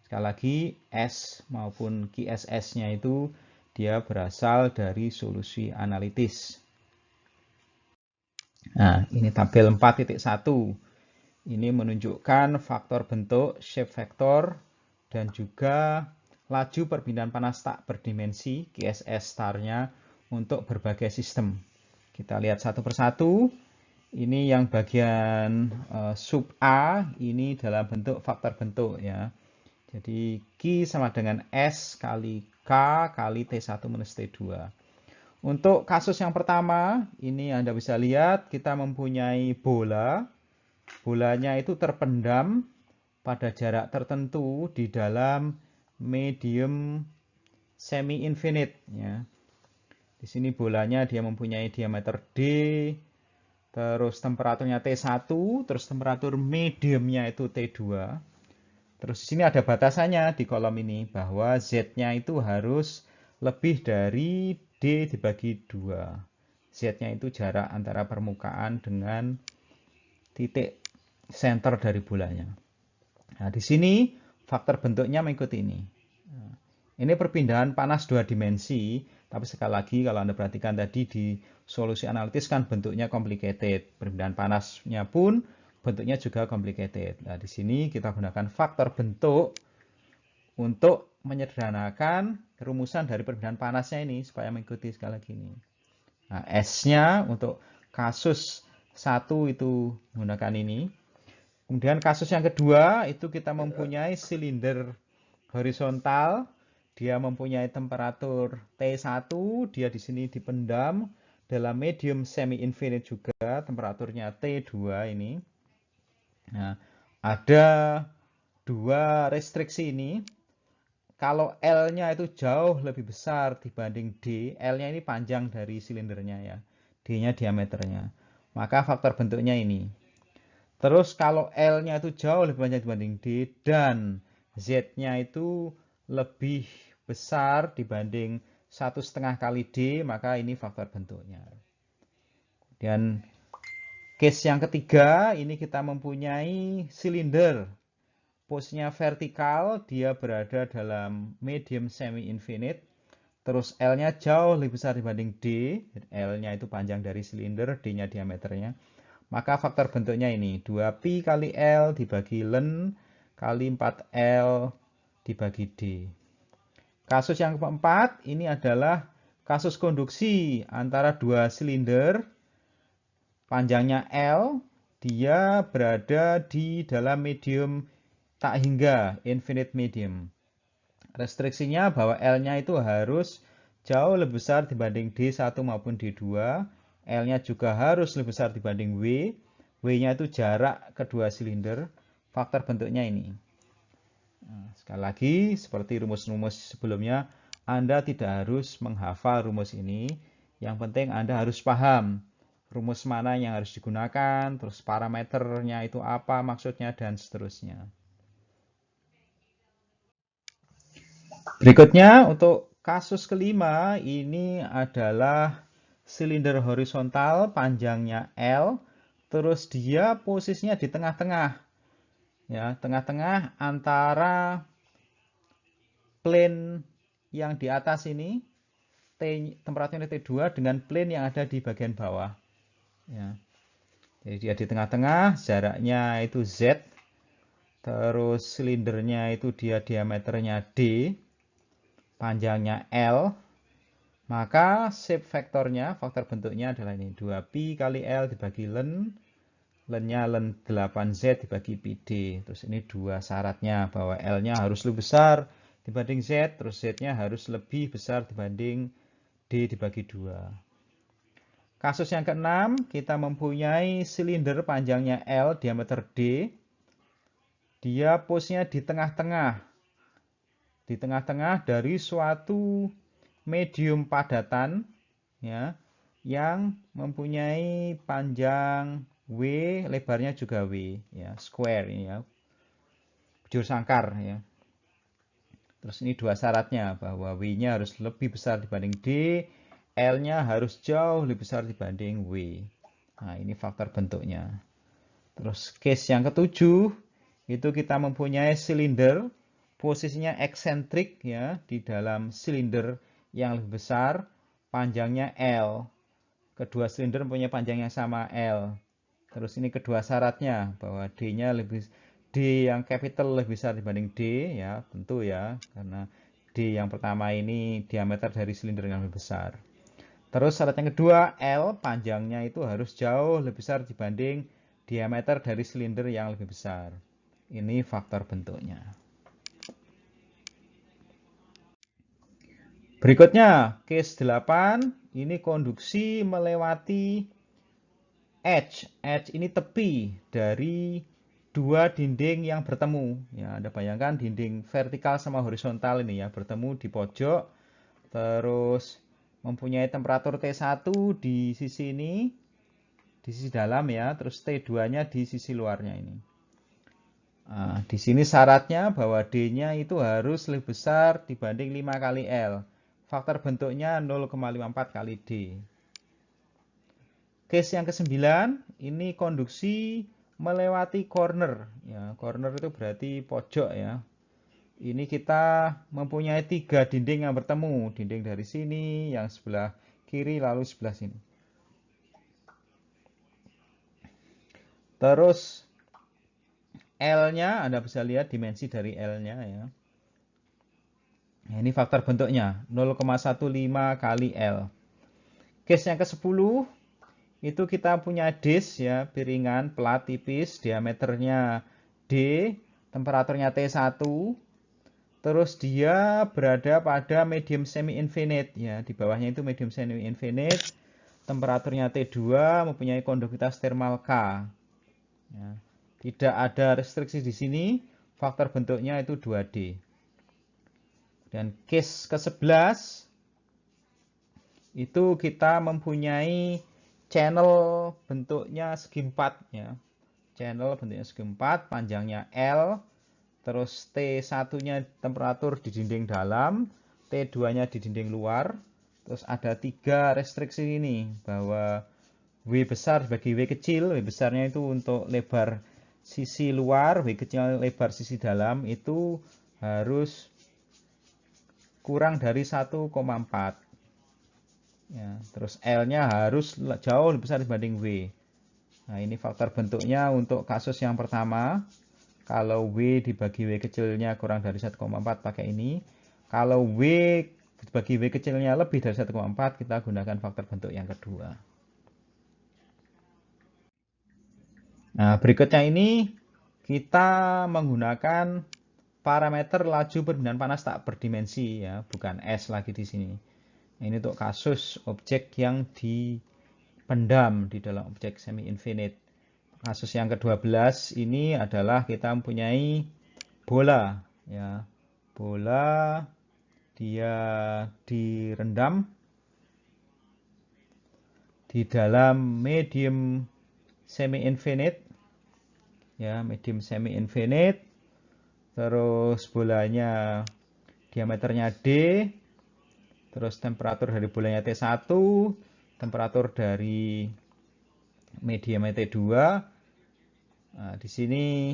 Sekali lagi S maupun QSS-nya itu dia berasal dari solusi analitis. Nah, ini tabel 4.1. Ini menunjukkan faktor bentuk, shape factor, dan juga laju perpindahan panas tak berdimensi, QSS star-nya, untuk berbagai sistem. Kita lihat satu persatu. Ini yang bagian sub A, ini dalam bentuk faktor bentuk, ya. Jadi Q sama dengan S kali K kali T1 minus T2. Untuk kasus yang pertama, ini Anda bisa lihat kita mempunyai bola. Bolanya itu terpendam pada jarak tertentu di dalam medium semi-infinite, ya. Di sini bolanya dia mempunyai diameter D, terus temperaturnya T1, terus temperatur mediumnya itu T2. Terus di sini ada batasannya di kolom ini bahwa Z-nya itu harus lebih dari D dibagi 2. Z-nya itu jarak antara permukaan dengan titik center dari bolanya. Nah, di sini faktor bentuknya mengikuti ini. Ini perpindahan panas 2 dimensi, tapi sekali lagi kalau Anda perhatikan tadi di solusi analitis kan bentuknya complicated. Perpindahan panasnya pun bentuknya juga complicated. Nah, di sini kita gunakan faktor bentuk untuk menyederhanakan rumusan dari perpindahan panasnya ini supaya mengikuti sekali lagi ini. Nah, S-nya untuk kasus 1 itu menggunakan ini. Kemudian kasus yang kedua itu kita mempunyai silinder horizontal. Dia mempunyai temperatur T1, dia di sini dipendam dalam medium semi-infinite juga, temperaturnya T2 ini. Nah, ada dua restriksi ini. Kalau L-nya itu jauh lebih besar dibanding D, L-nya ini panjang dari silindernya, ya. D-nya diameternya. Maka faktor bentuknya ini. Terus kalau L-nya itu jauh lebih panjang dibanding D dan Z-nya itu lebih besar dibanding 1,5 kali D, maka ini faktor bentuknya. Dan case yang ketiga, ini kita mempunyai silinder. Posisinya vertikal, dia berada dalam medium semi-infinite. Terus L-nya jauh lebih besar dibanding D. L-nya itu panjang dari silinder, D-nya diameternya. Maka faktor bentuknya ini, 2pi kali L dibagi len kali 4L dibagi D. Kasus yang keempat, ini adalah kasus konduksi antara dua silinder. Panjangnya L, dia berada di dalam medium tak hingga, infinite medium. Restriksinya bahwa L-nya itu harus jauh lebih besar dibanding D1 maupun D2. L-nya juga harus lebih besar dibanding W. W-nya itu jarak kedua silinder. Faktor bentuknya ini. Nah, sekali lagi, seperti rumus-rumus sebelumnya, Anda tidak harus menghafal rumus ini. Yang penting Anda harus paham rumus mana yang harus digunakan, terus parameternya itu apa maksudnya, dan seterusnya. Berikutnya, untuk Kasus kelima ini adalah silinder horizontal panjangnya L, terus dia posisinya di tengah-tengah. Ya, tengah-tengah antara plane yang di atas ini, temperaturnya T2 dengan plane yang ada di bagian bawah. Ya. Jadi dia di tengah-tengah, jaraknya itu Z, terus silindernya itu dia diameternya D, panjangnya L, maka shape vektornya, faktor bentuknya adalah ini, 2pi kali L dibagi len, lennya len 8Z dibagi PD. Terus ini dua syaratnya, bahwa L-nya harus lebih besar dibanding Z, terus Z-nya harus lebih besar dibanding D dibagi 2. Kasus yang keenam, kita mempunyai silinder panjangnya L, diameter D. Dia posisinya di tengah-tengah. Di tengah-tengah dari suatu medium padatan, ya, yang mempunyai panjang W, lebarnya juga W, ya, square ini ya, bujur sangkar ya. Terus ini dua syaratnya, bahwa W-nya harus lebih besar dibanding D, L-nya harus jauh lebih besar dibanding W. Nah, ini faktor bentuknya. Terus case yang ketujuh, itu kita mempunyai silinder, posisinya eksentrik ya, di dalam silinder yang lebih besar, panjangnya L. Kedua silinder mempunyai panjang yang sama L. Terus ini kedua syaratnya, bahwa D-nya lebih, D yang capital lebih besar dibanding D ya, tentu ya, karena D yang pertama ini diameter dari silinder yang lebih besar. Terus syarat yang kedua, L panjangnya itu harus jauh lebih besar dibanding diameter dari silinder yang lebih besar. Ini faktor bentuknya. Berikutnya, case 8, ini konduksi melewati edge. Edge ini tepi dari dua dinding yang bertemu. Ya, Anda bayangkan dinding vertikal sama horizontal ini ya, bertemu di pojok, terus mempunyai temperatur T1 di sisi ini, di sisi dalam ya, terus T2-nya di sisi luarnya ini. Nah, di sini syaratnya bahwa D-nya itu harus lebih besar dibanding 5 kali L. Faktor bentuknya 0,54 kali D. Case yang ke-9, ini konduksi melewati corner. Ya, corner itu berarti pojok ya. Ini kita mempunyai 3 dinding yang bertemu. Dinding dari sini, yang sebelah kiri, lalu sebelah sini. Terus L-nya, Anda bisa lihat dimensi dari L-nya ya. Nah, ini faktor bentuknya, 0,15 kali L. Case yang ke-10, itu kita punya disk ya, piringan plat tipis, diameternya D, temperaturnya T1, terus dia berada pada medium semi-infinite ya, di bawahnya itu medium semi-infinite, temperaturnya T2, mempunyai konduktivitas thermal K. Ya. Tidak ada restriksi di sini, faktor bentuknya itu 2D. Dan case ke-11, itu kita mempunyai channel bentuknya segi 4 ya. Channel bentuknya segi 4, panjangnya L, terus T1-nya temperatur di dinding dalam, T2-nya di dinding luar. Terus ada 3 restriksi ini, bahwa W besar bagi W kecil, W besarnya itu untuk lebar sisi luar, W kecil lebar sisi dalam, itu harus kurang dari 1,4. Ya, terus L-nya harus jauh lebih besar dibanding W. Nah, ini faktor bentuknya untuk kasus yang pertama. Kalau W dibagi W kecilnya kurang dari 1,4 pakai ini. Kalau W dibagi W kecilnya lebih dari 1,4, kita gunakan faktor bentuk yang kedua. Nah, berikutnya ini kita menggunakan parameter laju perpindahan panas tak berdimensi ya, bukan S lagi di sini. Ini untuk kasus objek yang dipendam di dalam objek semi-infinite. Kasus yang ke-12 ini adalah kita mempunyai bola. Ya. Bola dia direndam di dalam medium semi-infinite. Ya, medium semi-infinite. Terus bolanya diameternya D. terus temperatur dari bulannya T1, temperatur dari mediumnya T2. Nah, di sini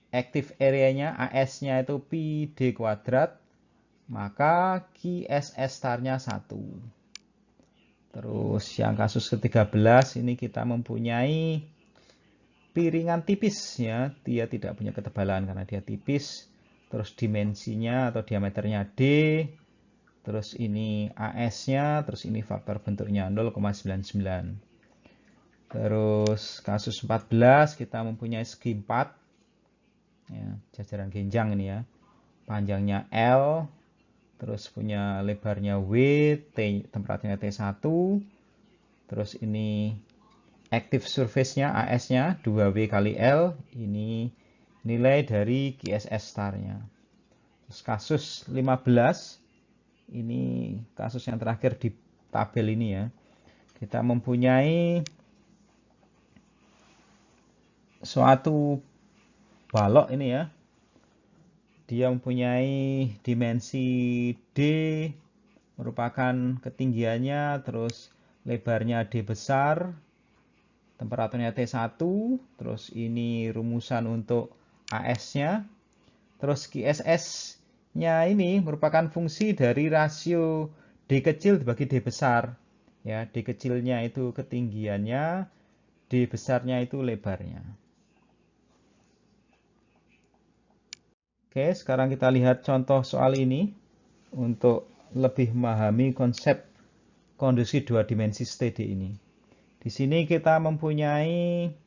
active area-nya AS-nya itu pi D kuadrat, maka QSS star-nya 1. Terus yang kasus ke-13 ini kita mempunyai piringan tipis ya, dia tidak punya ketebalan karena dia tipis. Terus dimensinya atau diameternya D, terus ini AS-nya, terus ini faktor bentuknya 0,99. Terus kasus 14 kita mempunyai segi 4 ya, jajaran genjang ini ya. Panjangnya L, terus punya lebarnya W, temperaturnya T1. Terus ini active surface-nya AS-nya 2W kali L, ini nilai dari QSS star-nya. Terus kasus 15, ini kasus yang terakhir di tabel ini ya. Kita mempunyai suatu balok ini ya. Dia mempunyai dimensi D, merupakan ketinggiannya, terus lebarnya D besar, temperaturnya T1, terus ini rumusan untuk AS-nya, terus QSS-nya ini merupakan fungsi dari rasio D kecil dibagi D besar. Ya, D kecilnya itu ketinggiannya, D besarnya itu lebarnya. Oke, sekarang kita lihat contoh soal ini untuk lebih memahami konsep konduksi dua dimensi steady ini. Di sini kita mempunyai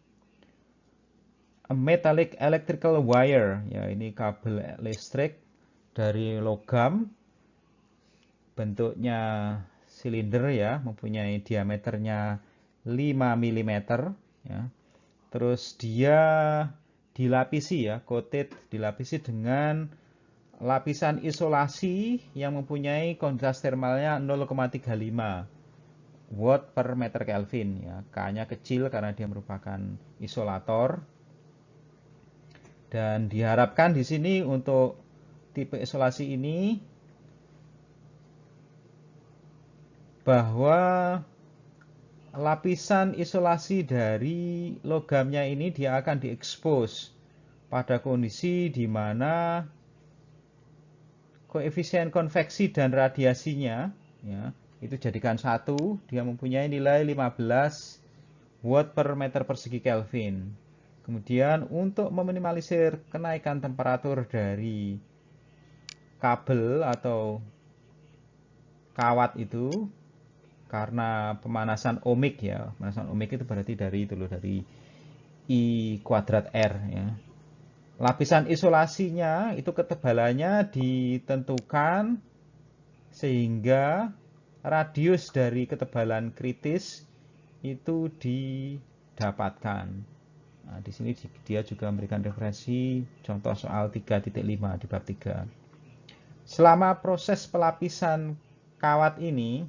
metallic electrical wire, ya ini kabel listrik dari logam, bentuknya silinder ya, mempunyai diameternya 5 mm ya. Terus dia dilapisi ya, coated, dilapisi dengan lapisan isolasi yang mempunyai kondensa termalnya 0,35 watt per meter Kelvin ya. K-nya kecil karena dia merupakan isolator. Dan diharapkan di sini untuk tipe isolasi ini bahwa lapisan isolasi dari logamnya ini dia akan diekspos pada kondisi di mana koefisien konveksi dan radiasinya ya, itu jadikan 1, dia mempunyai nilai 15 watt per meter persegi Kelvin. Kemudian untuk meminimalisir kenaikan temperatur dari kabel atau kawat itu karena pemanasan ohmik ya, pemanasan ohmik itu berarti dari itu loh, dari I kuadrat R ya. Lapisan isolasinya itu ketebalannya ditentukan sehingga radius dari ketebalan kritis itu didapatkan. Nah, di sini dia juga memberikan referensi contoh soal 3.5 di bab 3. Selama proses pelapisan kawat ini,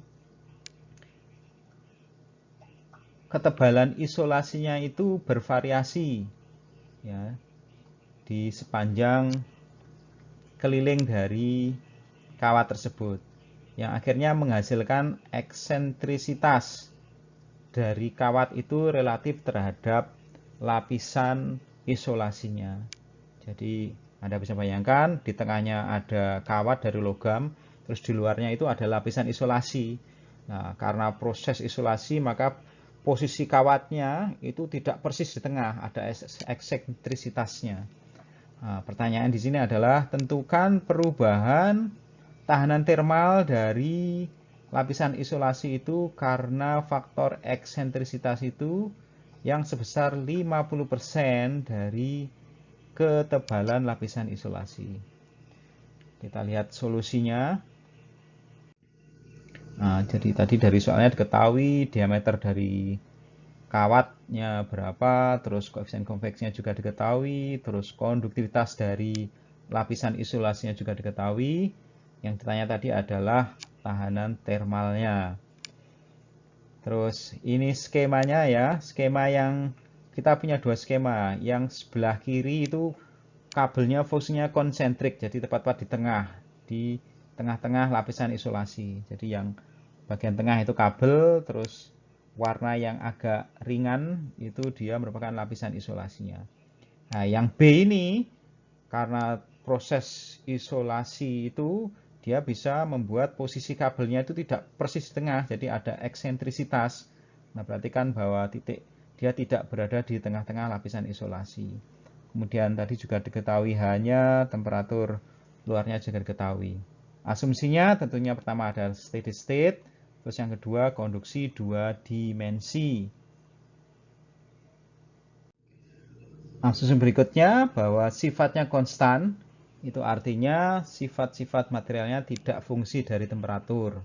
ketebalan isolasinya itu bervariasi ya, di sepanjang keliling dari kawat tersebut, yang akhirnya menghasilkan eksentrisitas dari kawat itu relatif terhadap lapisan isolasinya. Jadi Anda bisa bayangkan di tengahnya ada kawat dari logam, terus di luarnya itu ada lapisan isolasi. Nah, karena proses isolasi maka posisi kawatnya itu tidak persis di tengah, ada eksentrisitasnya. Nah, pertanyaan di sini adalah tentukan perubahan tahanan termal dari lapisan isolasi itu karena faktor eksentrisitas itu yang sebesar 50% dari ketebalan lapisan isolasi. Kita lihat solusinya. Nah, jadi tadi dari soalnya diketahui diameter dari kawatnya berapa, terus koefisien konveksinya juga diketahui, terus konduktivitas dari lapisan isolasinya juga diketahui. Yang ditanya tadi adalah tahanan termalnya. Terus ini skemanya ya, skema yang kita punya dua skema. Yang sebelah kiri itu kabelnya fungsinya konsentrik, jadi tepat-tepat di tengah, di tengah-tengah lapisan isolasi. Jadi yang bagian tengah itu kabel, terus warna yang agak ringan itu dia merupakan lapisan isolasinya. Nah, yang B ini karena proses isolasi itu dia bisa membuat posisi kabelnya itu tidak persis di tengah, jadi ada eksentrisitas. Nah, perhatikan bahwa dia tidak berada di tengah-tengah lapisan isolasi. Kemudian tadi juga diketahui hanya temperatur luarnya juga diketahui. Asumsinya tentunya pertama ada steady state, terus yang kedua konduksi 2 dimensi. Asumsi berikutnya bahwa sifatnya konstan, itu artinya sifat-sifat materialnya tidak fungsi dari temperatur.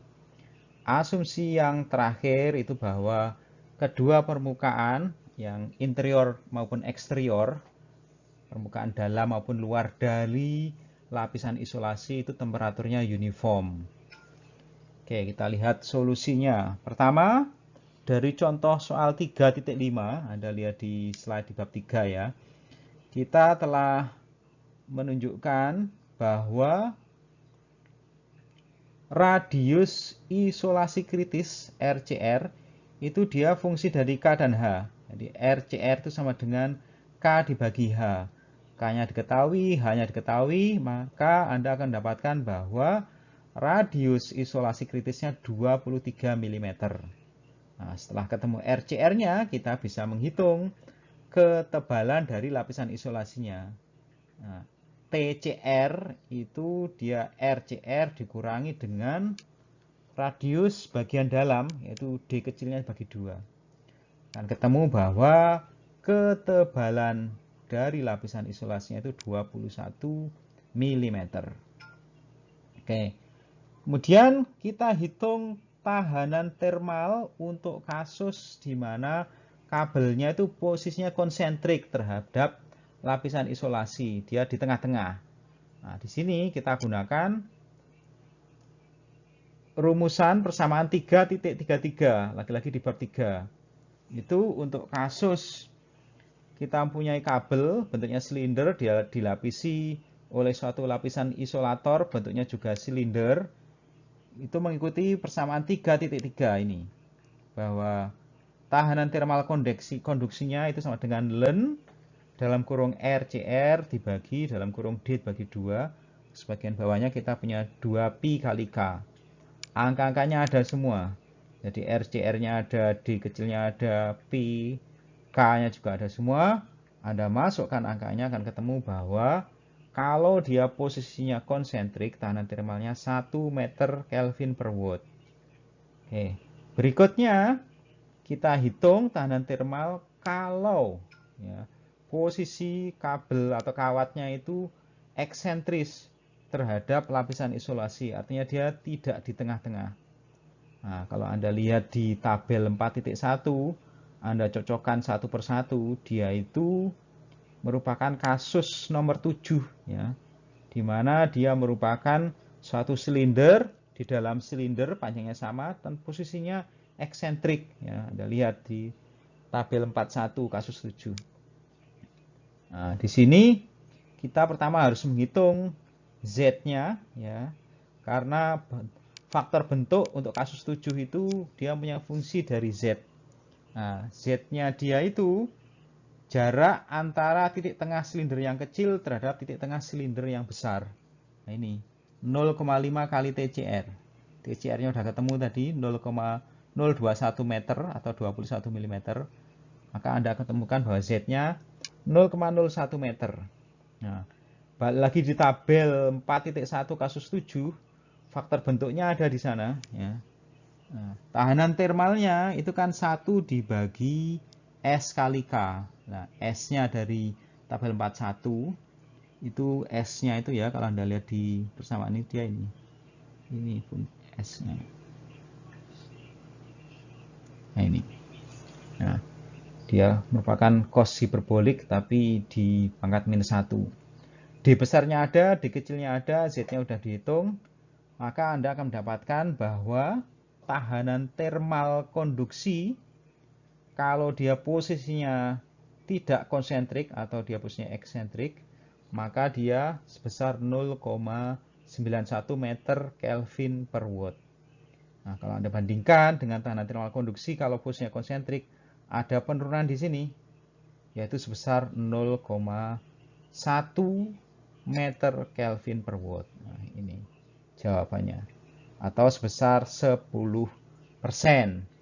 Asumsi yang terakhir itu bahwa kedua permukaan, yang interior maupun eksterior, permukaan dalam maupun luar dari lapisan isolasi itu temperaturnya uniform. Oke, kita lihat solusinya. Pertama, dari contoh soal 3.5, Anda lihat di slide di bab 3 ya. Kita telah menunjukkan bahwa radius isolasi kritis RCR itu dia fungsi dari K dan H. Jadi RCR itu sama dengan K dibagi H. K-nya diketahui, H-nya diketahui, maka Anda akan mendapatkan bahwa radius isolasi kritisnya 23 mm. Nah, setelah ketemu RCR-nya, kita bisa menghitung ketebalan dari lapisan isolasinya. Nah, TCR itu dia RCR dikurangi dengan radius bagian dalam, yaitu D kecilnya bagi 2. Dan ketemu bahwa ketebalan dari lapisan isolasinya itu 21 mm. Oke. Kemudian kita hitung tahanan termal untuk kasus di mana kabelnya itu posisinya konsentrik terhadap lapisan isolasi. Dia di tengah-tengah. Nah, di sini kita gunakan rumusan persamaan 3.33, lagi-lagi di bab 3. Itu untuk kasus kita mempunyai kabel bentuknya silinder, dia dilapisi oleh suatu lapisan isolator bentuknya juga silinder. Itu mengikuti persamaan 3.3 ini. Bahwa tahanan termal konduksinya itu sama dengan Ln dalam kurung RCR dibagi dalam kurung D bagi 2. Sebagian bawahnya kita punya 2pi kali K. Angka-angkanya ada semua. Jadi RCR-nya ada, D kecilnya ada, pi, K-nya juga ada semua. Anda masukkan angkanya akan ketemu bahwa kalau dia posisinya konsentrik, tahanan termalnya 1 meter Kelvin per watt. Oke. Berikutnya, kita hitung tahanan termal kalau ya, posisi kabel atau kawatnya itu eksentris terhadap lapisan isolasi, artinya dia tidak di tengah-tengah. Nah, kalau Anda lihat di tabel 4.1, Anda cocokkan satu persatu, dia itu merupakan kasus nomor 7 ya, di mana dia merupakan suatu silinder, di dalam silinder panjangnya sama dan posisinya eksentrik ya. Anda lihat di tabel 41 kasus 7. Nah, di sini kita pertama harus menghitung Z-nya ya. Karena faktor bentuk untuk kasus 7 itu dia punya fungsi dari Z. Nah, Z-nya dia itu jarak antara titik tengah silinder yang kecil terhadap titik tengah silinder yang besar. Nah, ini 0,5 kali TCR. TCR-nya udah ketemu tadi 0,021 meter atau 21 mm. Maka Anda akan temukan bahwa Z-nya 0,01 meter. Nah, balik lagi di tabel 4.1 kasus 7, faktor bentuknya ada di sana ya. Nah, tahanan termalnya itu kan 1 dibagi S kali K. Nah, S-nya dari tabel 41 itu S-nya itu ya, kalau Anda lihat di persamaan ini dia ini. Ini pun S-nya. Nah, ini. Nah, dia merupakan cos hiperbolik tapi di pangkat minus 1. D besarnya ada, D kecilnya ada, Z-nya udah dihitung. Maka Anda akan mendapatkan bahwa tahanan termal konduksi kalau dia posisinya tidak konsentrik atau dia posisinya eksentrik, maka dia sebesar 0,1 91 meter Kelvin per watt. Nah, kalau Anda bandingkan dengan tekanan termal konduksi, kalau fusenya konsentrik, ada penurunan di sini, yaitu sebesar 0,1 meter Kelvin per watt. Nah, ini jawabannya. Atau sebesar 10%.